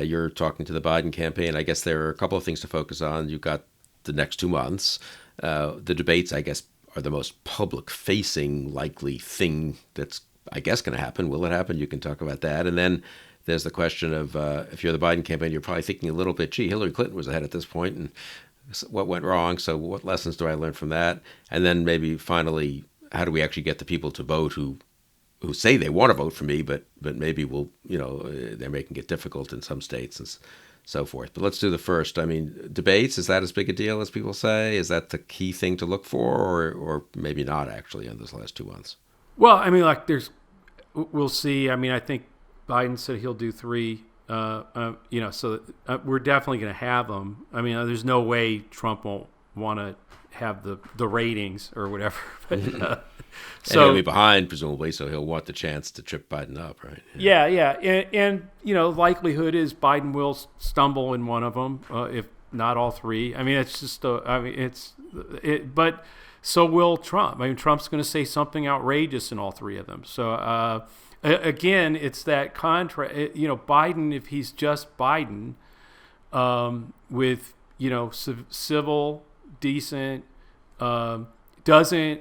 You're talking to the Biden campaign. I guess there are a couple of things to focus on. You've got the next 2 months. The debates, I guess, are the most public-facing likely thing that's, I guess, going to happen. Will it happen? You can talk about that. And then there's the question of if you're the Biden campaign, you're probably thinking a little bit, gee, Hillary Clinton was ahead at this point, and what went wrong? So what lessons do I learn from that? And then maybe finally, how do we actually get the people to vote who say they want to vote for me, but maybe they're making it difficult in some states and so forth. But let's do the first. I mean, debates, is that as big a deal as people say? Is that the key thing to look for, or maybe not actually in this last 2 months? Well, I mean, we'll see. I mean, I think Biden said he'll do 3. So we're definitely going to have them. I mean, there's no way Trump won't want to have the ratings or whatever. But, so and he'll be behind, presumably, so he'll want the chance to trip Biden up, right? Yeah. And likelihood is Biden will stumble in one of them, if not all 3. I mean, it's just, but so will Trump. I mean, Trump's going to say something outrageous in all 3 of them. So, again, it's that contrast. Biden, if he's just Biden, with civil, decent, doesn't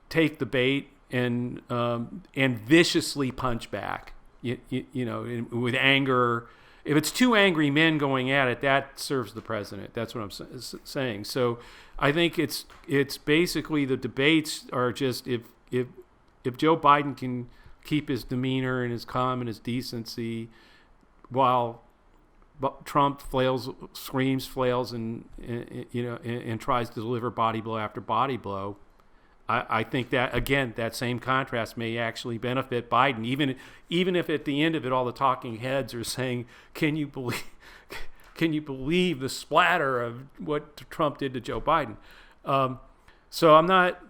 take the bait and viciously punch back, with anger. If it's 2 angry men going at it, that serves the president. That's what I'm saying. So I think it's basically the debates are just if Joe Biden can keep his demeanor and his calm and his decency while Trump screams, flails, and tries to deliver body blow after body blow, I think that, again, that same contrast may actually benefit Biden, even if at the end of it all the talking heads are saying, can you believe the splatter of what Trump did to Joe Biden? So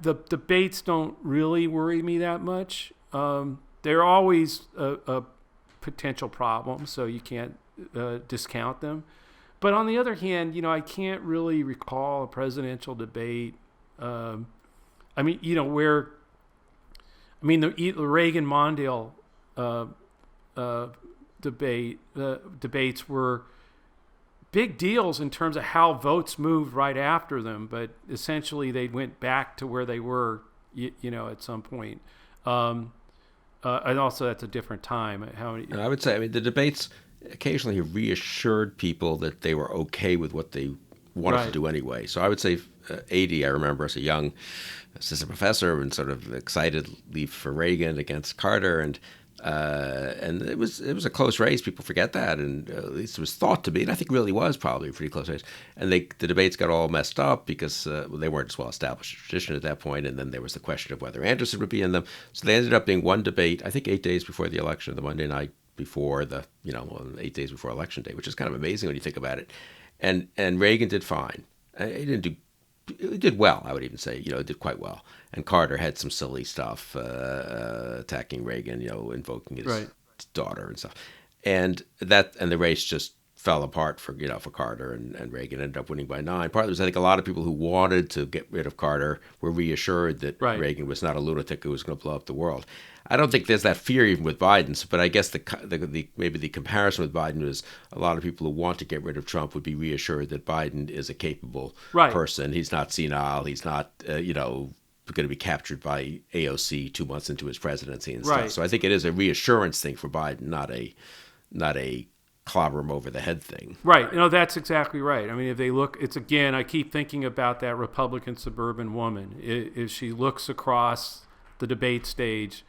the debates don't really worry me that much. They're always a potential problem, so you can't discount them. But on the other hand, I can't really recall a presidential debate. The Reagan-Mondale debates were big deals in terms of how votes moved right after them, but essentially they went back to where they were, at some point. And also that's a different time. And I would say, the debates occasionally reassured people that they were okay with what they wanted to do anyway. So I would say 80, I remember as a young assistant professor and sort of excitedly for Reagan against Carter, and it was a close race. People forget that, and at least it was thought to be, and I think it really was probably a pretty close race. And the debates got all messed up because they weren't as well established a tradition at that point, and then there was the question of whether Anderson would be in them. So they ended up being one debate, I think 8 days before the election, the Monday night before 8 days before election day, which is kind of amazing when you think about it. And Reagan did fine. He did well, I would even say. Did quite well. And Carter had some silly stuff, attacking Reagan, invoking his daughter and stuff. And the race just fell apart for Carter, and Reagan ended up winning by 9. Partly was, I think, a lot of people who wanted to get rid of Carter were reassured that Reagan was not a lunatic who was going to blow up the world. I don't think there's that fear even with Biden, but I guess maybe the comparison with Biden is a lot of people who want to get rid of Trump would be reassured that Biden is a capable person. He's not senile. He's not, going to be captured by AOC 2 months into his presidency and stuff. So I think it is a reassurance thing for Biden, not a clobber him over the head thing. Right. That's exactly right. If they look, it's again, I keep thinking about that Republican suburban woman. If she looks across the debate stage,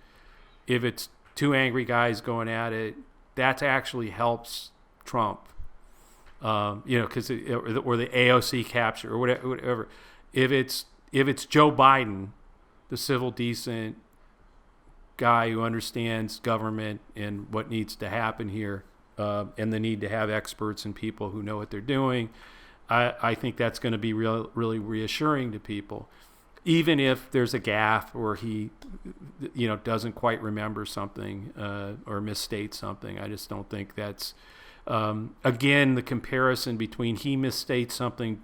if it's two angry guys going at it, that actually helps Trump. Because or the AOC capture or whatever. If it's Joe Biden, the civil, decent guy who understands government and what needs to happen here, and the need to have experts and people who know what they're doing, I think that's going to be really reassuring to people. Even if there's a gaffe or he, doesn't quite remember something or misstates something, I just don't think that's, again, the comparison between he misstates something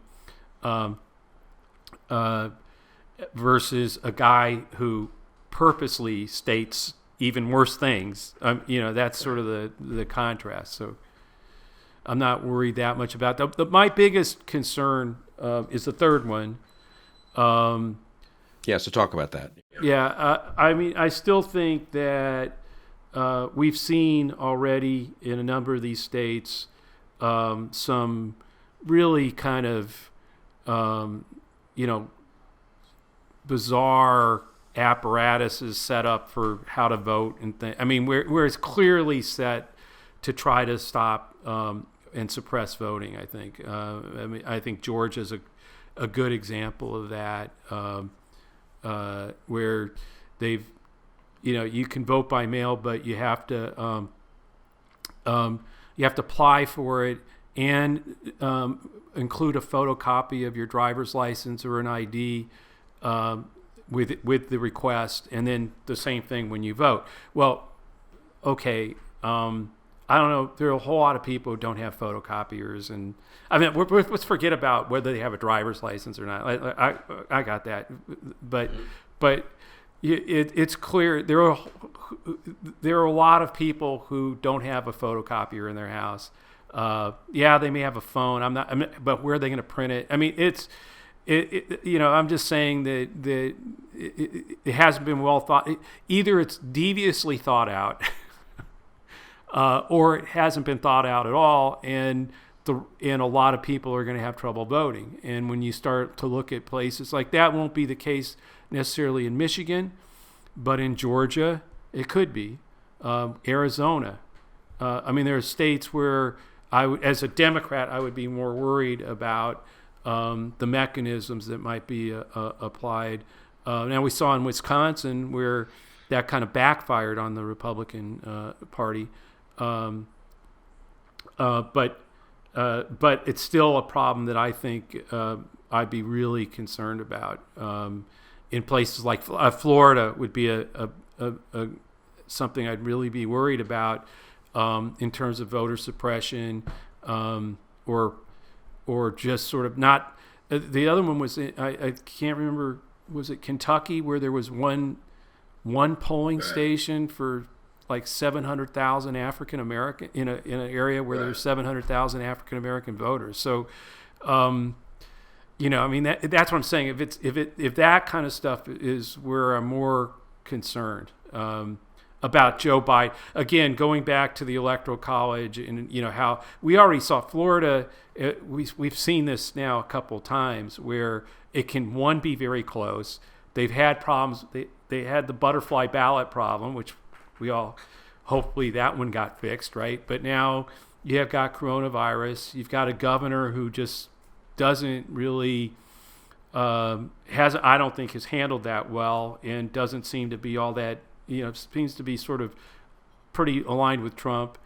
versus a guy who purposely states even worse things. That's sort of the contrast. So I'm not worried that much about that. My biggest concern is the third one. So talk about that. Yeah, I still think that we've seen already in a number of these states some really kind of, bizarre apparatuses set up for how to vote and where it's clearly set to try to stop and suppress voting. I think. I think Georgia's a good example of that. Where they've, you can vote by mail, but you have to apply for it and include a photocopy of your driver's license or an ID with the request, and then the same thing when you vote. Well, okay, I don't know. There are a whole lot of people who don't have photocopiers, and let's forget about whether they have a driver's license or not. I got that, but it's clear there are a lot of people who don't have a photocopier in their house. They may have a phone. But where are they going to print it? I'm just saying that it hasn't been well thought. Either it's deviously thought out. Or it hasn't been thought out at all, and a lot of people are going to have trouble voting. And when you start to look at places like that, won't be the case necessarily in Michigan, but in Georgia, it could be. Arizona. There are states where as a Democrat, I would be more worried about the mechanisms that might be applied. Now we saw in Wisconsin where that kind of backfired on the Republican Party, but it's still a problem that I think I'd be really concerned about. In places like Florida would be a something I'd really be worried about in terms of voter suppression, or just sort of not. The other one was I can't remember. Was it Kentucky where there was one polling station for like 700,000 African American in an area where there's 700,000 African American voters. So, I mean that's what I'm saying. If that kind of stuff is where I'm more concerned about Joe Biden. Again, going back to the Electoral College and how we already saw Florida. We've seen this now a couple times where it can be very close. They've had problems. They had the butterfly ballot problem, which we all hopefully that one got fixed, right? But now you have got coronavirus. You've got a governor who just doesn't really I don't think has handled that well, and doesn't seem to be all that seems to be sort of pretty aligned with Trump.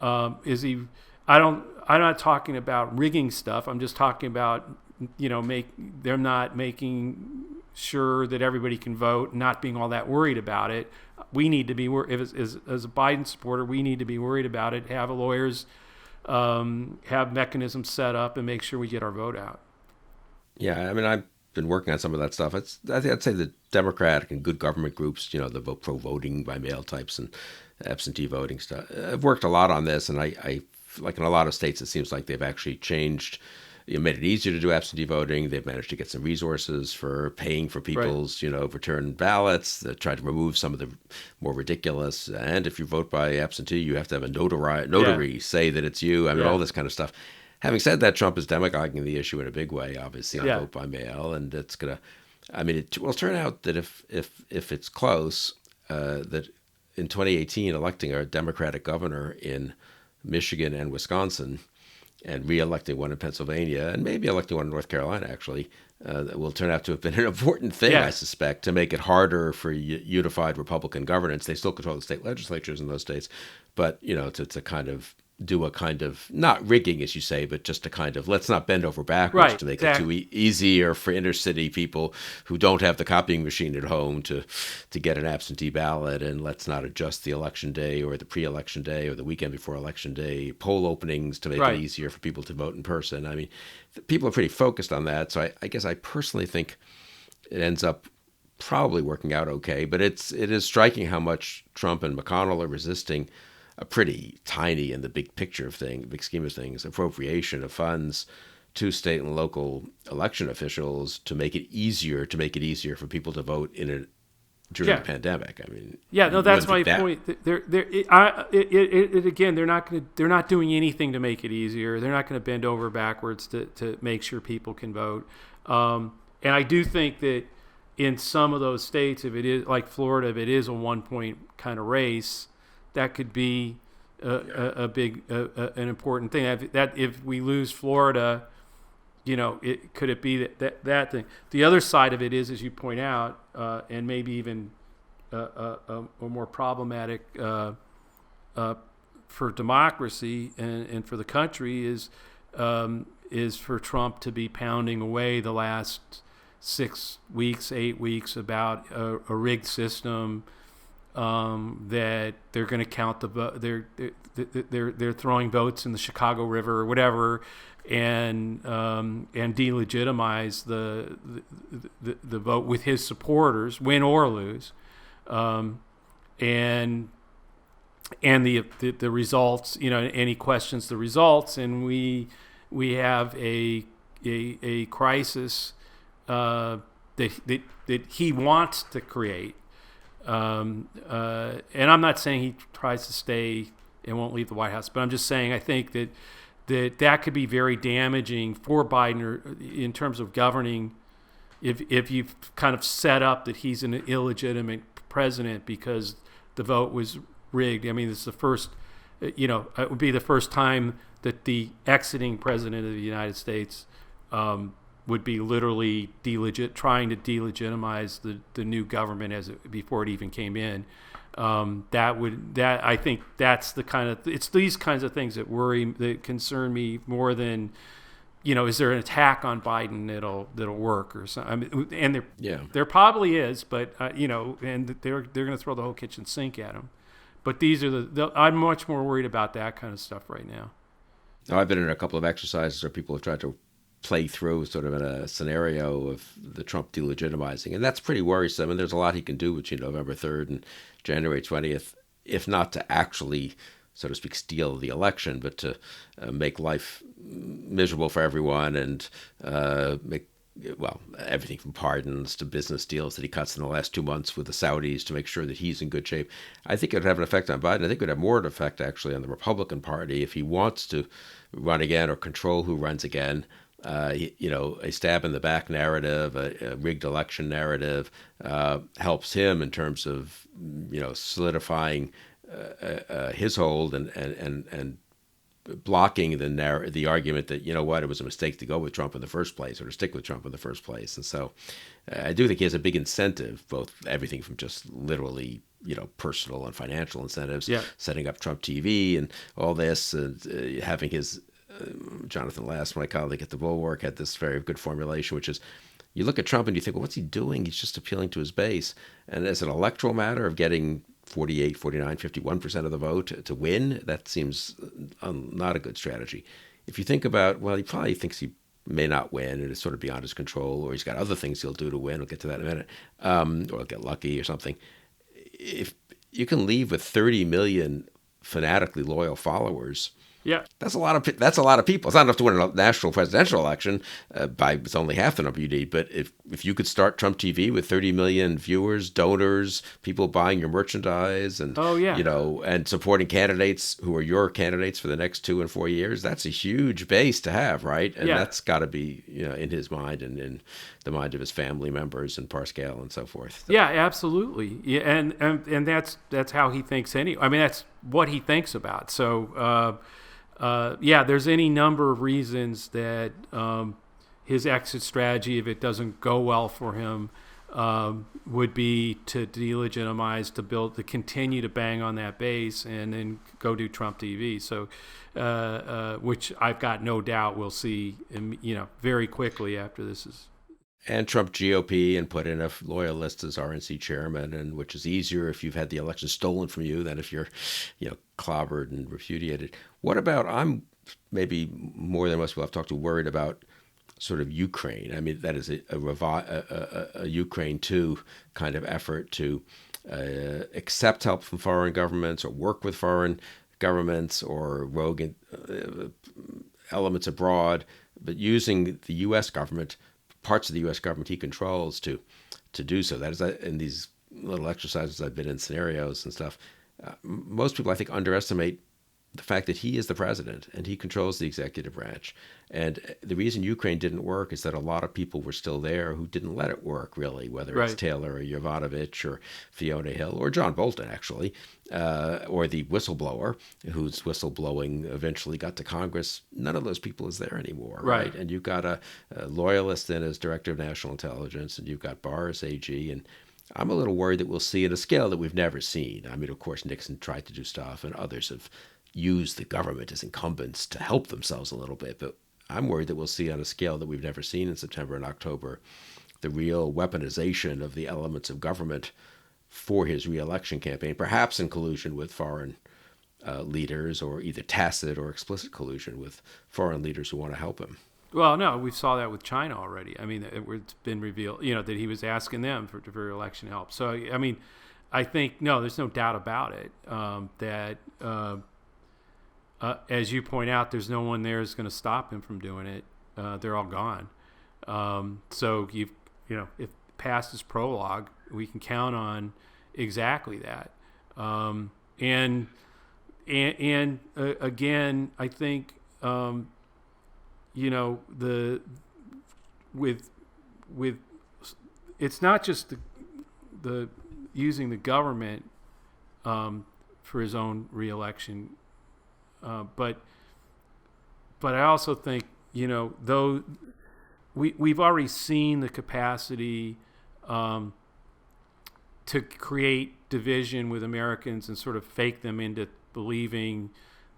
I'm not talking about rigging stuff. I'm just talking about they're not making sure that everybody can vote, not being all that worried about it. We need to be as a Biden supporter, we need to be worried about it. Have lawyers have mechanisms set up and make sure we get our vote out. Yeah, I mean, I've been working on some of that stuff. I'd say the Democratic and good government groups, the pro voting by mail types and absentee voting stuff. I've worked a lot on this, and I like in a lot of states, it seems like they've actually changed. Made it easier to do absentee voting. They've managed to get some resources for paying for people's, return ballots. They tried to remove some of the more ridiculous. And if you vote by absentee, you have to have a notary say that it's you. I mean, all this kind of stuff. Having said that, Trump is demagoguing the issue in a big way, obviously, on vote by mail, and it's gonna. I mean, it will turn out that if it's close, that in 2018, electing a Democratic governor in Michigan and Wisconsin, and re-electing one in Pennsylvania, and maybe electing one in North Carolina, actually, that will turn out to have been an important thing, I suspect, to make it harder for unified Republican governance. They still control the state legislatures in those states, but, to kind of do a kind of, not rigging, as you say, but just a kind of, let's not bend over backwards to make it too easier for inner city people who don't have the copying machine at home to get an absentee ballot, and let's not adjust the election day or the pre-election day or the weekend before election day poll openings to make it easier for people to vote in person. I mean, people are pretty focused on that, so I guess I personally think it ends up probably working out okay, but it is striking how much Trump and McConnell are resisting a pretty tiny, in the big picture of things, big scheme of things, appropriation of funds to state and local election officials to make it easier for people to vote during the pandemic. I mean, that's my point. Again, they're not doing anything to make it easier. They're not going to bend over backwards to make sure people can vote. And I do think that in some of those states, if it is like Florida, if it is a 1-point kind of race, that could be a big, an important thing. That if we lose Florida, could it be that thing? The other side of it is, as you point out, and maybe even a more problematic for democracy and for the country is for Trump to be pounding away the last 6 weeks, 8 weeks about a rigged system. That they're going to count they're throwing votes in the Chicago River or whatever, and delegitimize the vote with his supporters, win or lose, and the results. And he questions the results, and we have a crisis that he wants to create. And I'm not saying he tries to stay and won't leave the White House, but I'm just saying I think that could be very damaging for Biden in terms of governing if you've kind of set up that he's an illegitimate president because the vote was rigged. I mean, it's the first it would be the first time that the exiting president of the United States would be literally trying to delegitimize the new government before it even came in. I think that's it's these kinds of things that concern me more than, is there an attack on Biden that'll work or something? I mean, and there probably is, but and they're going to throw the whole kitchen sink at him. But these are I'm much more worried about that kind of stuff right now. I've been in a couple of exercises where people have tried to play through sort of in a scenario of the Trump delegitimizing, and that's pretty worrisome. And there's a lot he can do between November 3rd and January 20th, if not to actually, so to speak, steal the election, but to make life miserable for everyone and make everything from pardons to business deals that he cuts in the last 2 months with the Saudis to make sure that he's in good shape. I think it would have an effect on Biden. I think it would have more of an effect actually on the Republican Party if he wants to run again or control who runs again. A stab in the back narrative, a rigged election narrative, helps him in terms of, solidifying his hold and blocking the argument that, it was a mistake to go with Trump in the first place or to stick with Trump in the first place. And so I do think he has a big incentive, both everything from just literally, personal and financial incentives, setting up Trump TV and all this, and having his Jonathan Last, my colleague at the Bulwark, had this very good formulation, which is you look at Trump and you think, well, what's he doing? He's just appealing to his base. And as an electoral matter of getting 48, 49, 51% of the vote to win, that seems not a good strategy. If you think about, he probably thinks he may not win and it's sort of beyond his control, or he's got other things he'll do to win. We'll get to that in a minute. Or he'll get lucky or something. If you can leave with 30 million fanatically loyal followers, that's a lot of people. It's not enough to win a national presidential election. It's only half the number you need. But if you could start Trump TV with 30 million viewers, donors, people buying your merchandise, and and supporting candidates who are your candidates for the next 2 and 4 years, that's a huge base to have, right? And that's got to be in his mind and in the mind of his family members and Parscale and so forth. Yeah, absolutely. Yeah, and that's how he thinks anyway. I mean, that's what he thinks about. So. There's any number of reasons that his exit strategy, if it doesn't go well for him, would be to delegitimize, to continue to bang on that base, and then go do Trump TV. So, which I've got no doubt we'll see, very quickly after this is. And Trump GOP, and put in a loyalist as RNC chairman, and which is easier if you've had the election stolen from you than if you're, clobbered and repudiated. What about, I'm maybe more than most people I've talked to worried about sort of Ukraine. I mean, that is a Ukraine 2 kind of effort to accept help from foreign governments or work with foreign governments or rogue elements abroad, but using the U.S. government, parts of the U.S. government he controls to do so. That is, in these little exercises I've been in, scenarios and stuff, most people I think underestimate the fact that he is the president and he controls the executive branch. And the reason Ukraine didn't work is that a lot of people were still there who didn't let it work, really, whether it's Taylor or Yovanovitch or Fiona Hill or John Bolton, actually, or the whistleblower whose whistleblowing eventually got to Congress. None of those people is there anymore, right? And you've got a loyalist in as director of national intelligence, and you've got Boris AG, and I'm a little worried that we'll see at a scale that we've never seen. I mean, of course, Nixon tried to do stuff, and others have used the government as incumbents to help themselves a little bit. But I'm worried that we'll see on a scale that we've never seen in September and October the real weaponization of the elements of government for his reelection campaign, perhaps in collusion with foreign leaders, or either tacit or explicit collusion with foreign leaders who want to help him. Well, no, we saw that with China already. I mean, it's been revealed, that he was asking them for election help. So, I mean, I think, there's no doubt about it, that, as you point out, there's no one there who's going to stop him from doing it. They're all gone. So, if past is prologue, we can count on exactly that. And again, I think, with it's not just the using the government for his own reelection But I also think, though we've already seen the capacity to create division with Americans and sort of fake them into believing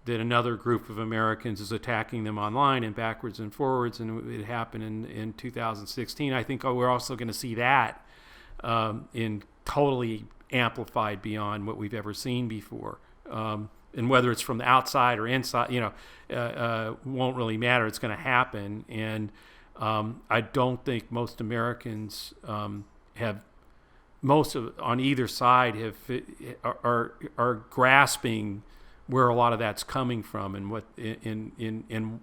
that another group of Americans is attacking them online and backwards and forwards, and it happened in 2016. I think we're also going to see that in totally amplified beyond what we've ever seen before. And whether it's from the outside or inside, won't really matter. It's going to happen, and I don't think most Americans on either side are grasping where a lot of that's coming from and what and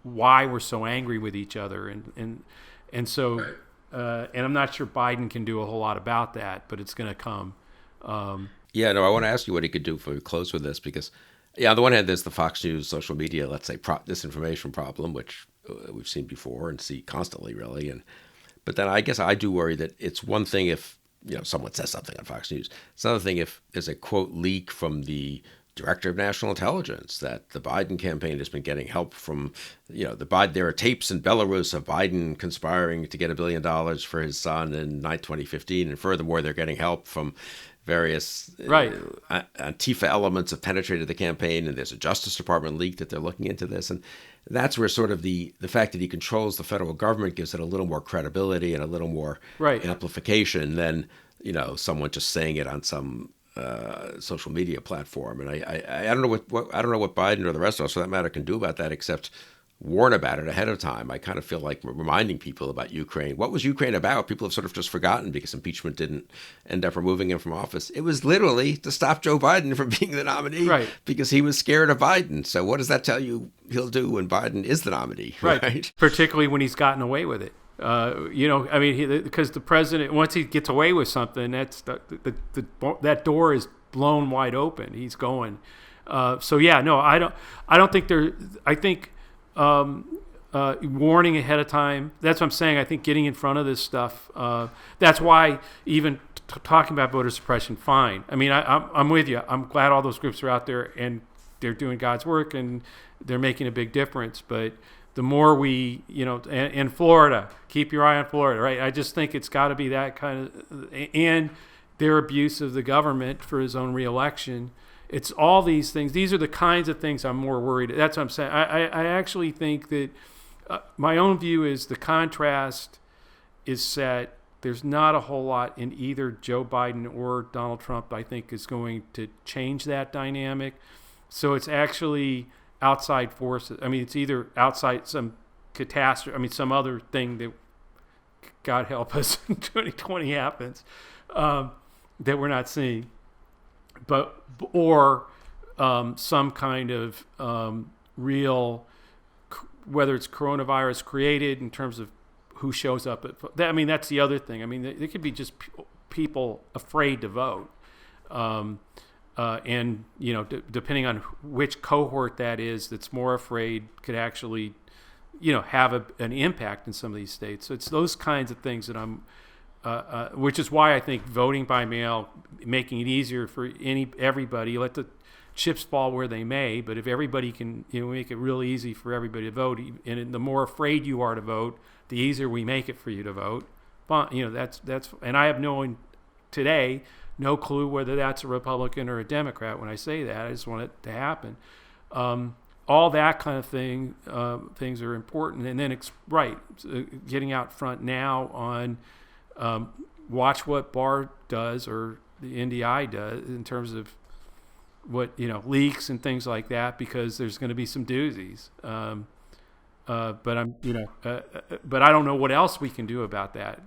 why we're so angry with each other, and so and I'm not sure Biden can do a whole lot about that, but it's going to come. Yeah, no, I want to ask you what he could do before we close with this, because, on the one hand, there's the Fox News social media, let's say, disinformation problem, which we've seen before and see constantly, really. But then I guess I do worry that it's one thing if someone says something on Fox News. It's another thing if there's a quote leak from the Director of National Intelligence that the Biden campaign has been getting help from, there are tapes in Belarus of Biden conspiring to get $1 billion for his son in 2015, and furthermore, they're getting help from various Antifa elements have penetrated the campaign, and there's a Justice Department leak that they're looking into this. And that's where sort of the fact that he controls the federal government gives it a little more credibility and a little more amplification than, someone just saying it on some social media platform. And I don't know what Biden or the rest of us, for that matter, can do about that except warn about it ahead of time. I kind of feel like reminding people about Ukraine. What was Ukraine about? People have sort of just forgotten because impeachment didn't end up removing him from office. It was literally to stop Joe Biden from being the nominee because he was scared of Biden. So what does that tell you he'll do when Biden is the nominee? Right. Particularly when he's gotten away with it. Because the president, once he gets away with something, that's that door is blown wide open. He's going. I don't think there. I think warning ahead of time. That's what I'm saying. I think getting in front of this stuff. That's why even talking about voter suppression, fine. I mean, I'm with you. I'm glad all those groups are out there and they're doing God's work and they're making a big difference. But the more we, and Florida, keep your eye on Florida, right? I just think it's got to be that kind of, and their abuse of the government for his own reelection. It's all these things. These are the kinds of things I'm more worried. That's what I'm saying. I actually think that my own view is the contrast is set. There's not a whole lot in either Joe Biden or Donald Trump, I think, is going to change that dynamic. So it's actually outside forces. I mean, it's either outside some catastrophe, some other thing that, God help us, in 2020 happens, that we're not seeing. Or some kind of real, whether it's coronavirus created in terms of who shows up that's the other thing. I mean, there could be just people afraid to vote, and depending on which cohort that is, that's more afraid, could actually, have an impact in some of these states. So it's those kinds of things that I'm. Which is why I think voting by mail, making it easier for everybody, let the chips fall where they may, but if everybody can make it real easy for everybody to vote, and the more afraid you are to vote, the easier we make it for you to vote. That's and I have today no clue whether that's a Republican or a Democrat when I say that. I just want it to happen. All that kind of things are important, and then getting out front now on. Watch what Barr does or the NDI does in terms of what leaks and things like that, because there's going to be some doozies. But I don't know what else we can do about that.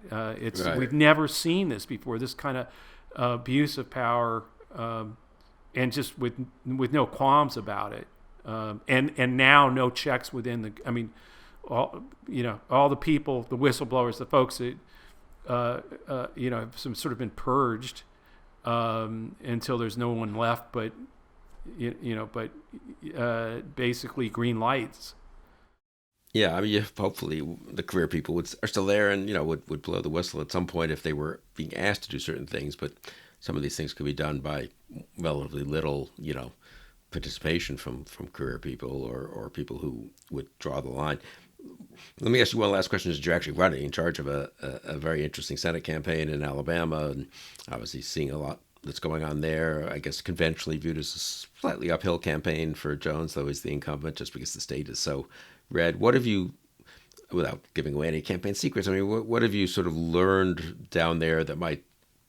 We've never seen this before. This kind of abuse of power, and just with no qualms about it, and now no checks within the. I mean, all the people, the whistleblowers, the folks that. Have some sort of been purged until there's no one left, but basically green lights. Yeah, I mean, hopefully the career people are still there and would blow the whistle at some point if they were being asked to do certain things. But some of these things could be done by relatively little participation from career people or people who would draw the line. Let me ask you one last question. You're actually running in charge of a very interesting Senate campaign in Alabama, and obviously seeing a lot that's going on there. I guess conventionally viewed as a slightly uphill campaign for Jones, though he's the incumbent, just because the state is so red. What have you, without giving away any campaign secrets, I mean, what have you sort of learned down there that might,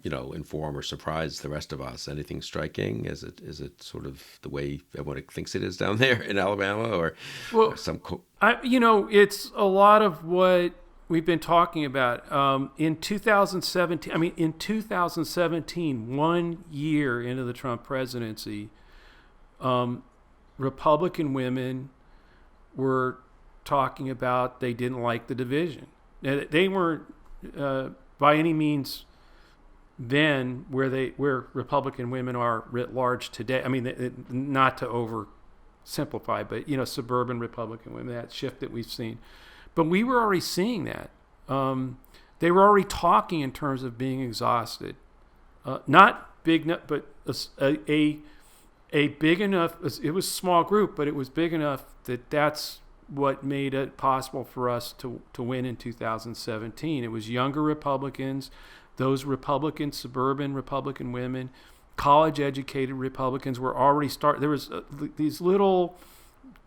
inform or surprise the rest of us? Anything striking? Is it sort of the way everyone thinks it is down there in Alabama, or some? It's a lot of what we've been talking about. In 2017, 1 year into the Trump presidency, Republican women were talking about they didn't like the division. Now, they weren't by any means then where Republican women are writ large today. I mean, not to oversimplify, but suburban Republican women, that shift that we've seen. But we were already seeing that. They were already talking in terms of being exhausted. Not big, but a big enough. It was a small group, but it was big enough that's what made it possible for us to win in 2017. It was younger Republicans, those suburban Republican women, college-educated Republicans were already there was these little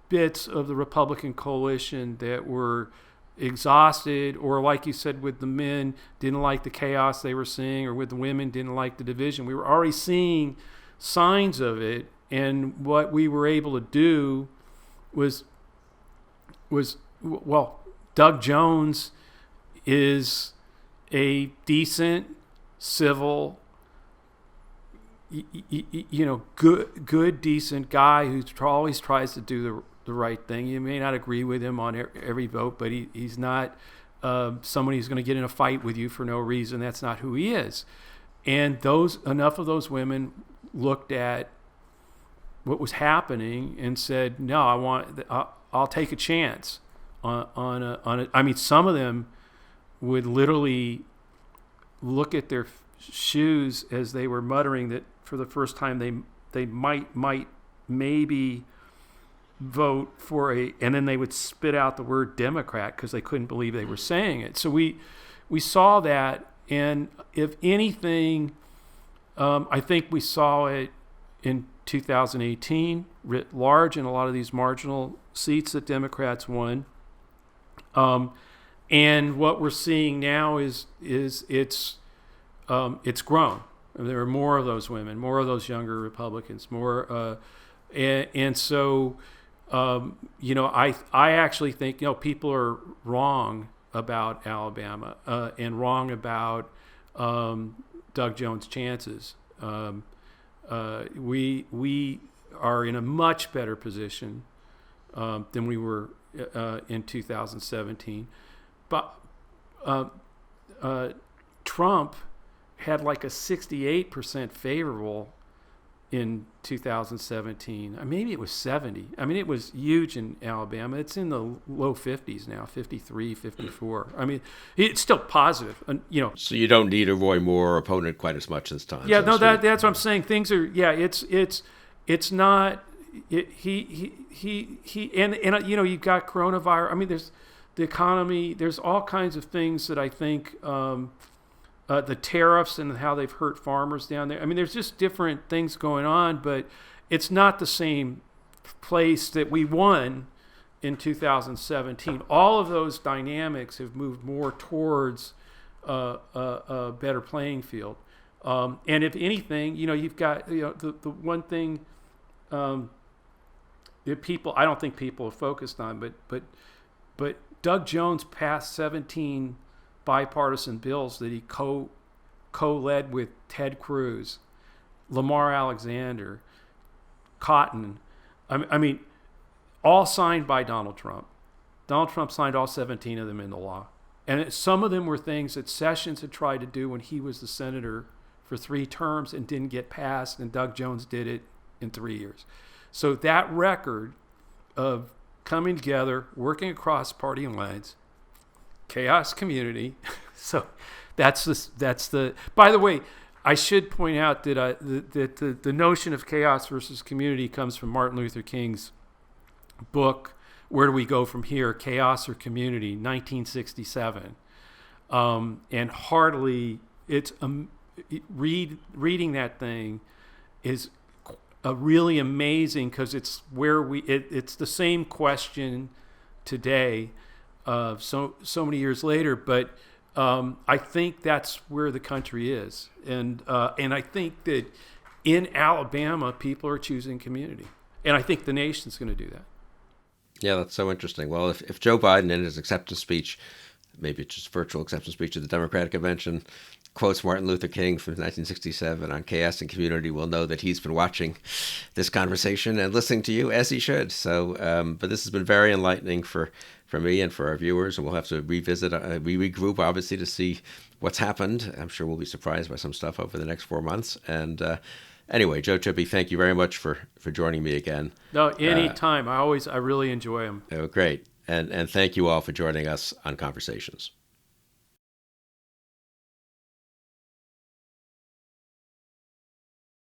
bits of the Republican coalition that were exhausted, or like you said, with the men, didn't like the chaos they were seeing, or with the women, didn't like the division. We were already seeing signs of it, and what we were able to do was Doug Jones is a decent, civil, good, decent guy who always tries to do the right thing. You may not agree with him on every vote, but he's not somebody who's going to get in a fight with you for no reason. That's not who he is. And enough of those women looked at what was happening and said, "No, I'll take a chance on a." I mean, some of them would literally look at their shoes as they were muttering that for the first time they might maybe vote for and then they would spit out the word Democrat because they couldn't believe they were saying it. So we saw that, and if anything, I think we saw it in 2018 writ large in a lot of these marginal seats that Democrats won. And what we're seeing now is it's grown. There are more of those women, more of those younger Republicans, more, and so I actually think people are wrong about Alabama and wrong about Doug Jones' chances. We are in a much better position than we were in 2017. But Trump had like a 68% favorable in 2017. Maybe it was 70. I mean, it was huge in Alabama. It's in the low 50s now, 53, 54. I mean, it's still positive. So you don't need a Roy Moore opponent quite as much this time. Yeah, that's what I'm saying. Things are. Yeah, it's not. He and you've got coronavirus. I mean, there's the economy. There's all kinds of things that I think. The tariffs and how they've hurt farmers down there. I mean, there's just different things going on, but it's not the same place that we won in 2017. All of those dynamics have moved more towards a better playing field. And if anything, you've got the one thing that I don't think people are focused on, but Doug Jones passed 17 bipartisan bills that he co-led with Ted Cruz, Lamar Alexander, Cotton. I mean, all signed by Donald Trump. Donald Trump signed all 17 of them into law. And some of them were things that Sessions had tried to do when he was the senator for 3 terms and didn't get passed, and Doug Jones did it in 3 years. So that record of coming together, working across party lines, chaos community. So that's the. By the way, I should point out that the notion of chaos versus community comes from Martin Luther King's book, Where Do We Go From Here? Chaos or Community, 1967. And heartily, it's reading that thing is really amazing, because it's where it's the same question today, so many years later, but I think that's where the country is, and I think that in Alabama people are choosing community, and I think the nation's going to do that. Yeah, that's so interesting. Well, if Joe Biden in his acceptance speech, maybe it's just virtual acceptance speech at the Democratic convention, quotes Martin Luther King from 1967 on chaos and community, we'll know that he's been watching this conversation and listening to you, as he should. So, but this has been very enlightening for me and for our viewers, and we'll have to revisit, regroup, obviously, to see what's happened. I'm sure we'll be surprised by some stuff over the next 4 months. And anyway, Joe Trippi, thank you very much for joining me again. No, anytime. I really enjoy them. Oh, great. And thank you all for joining us on Conversations.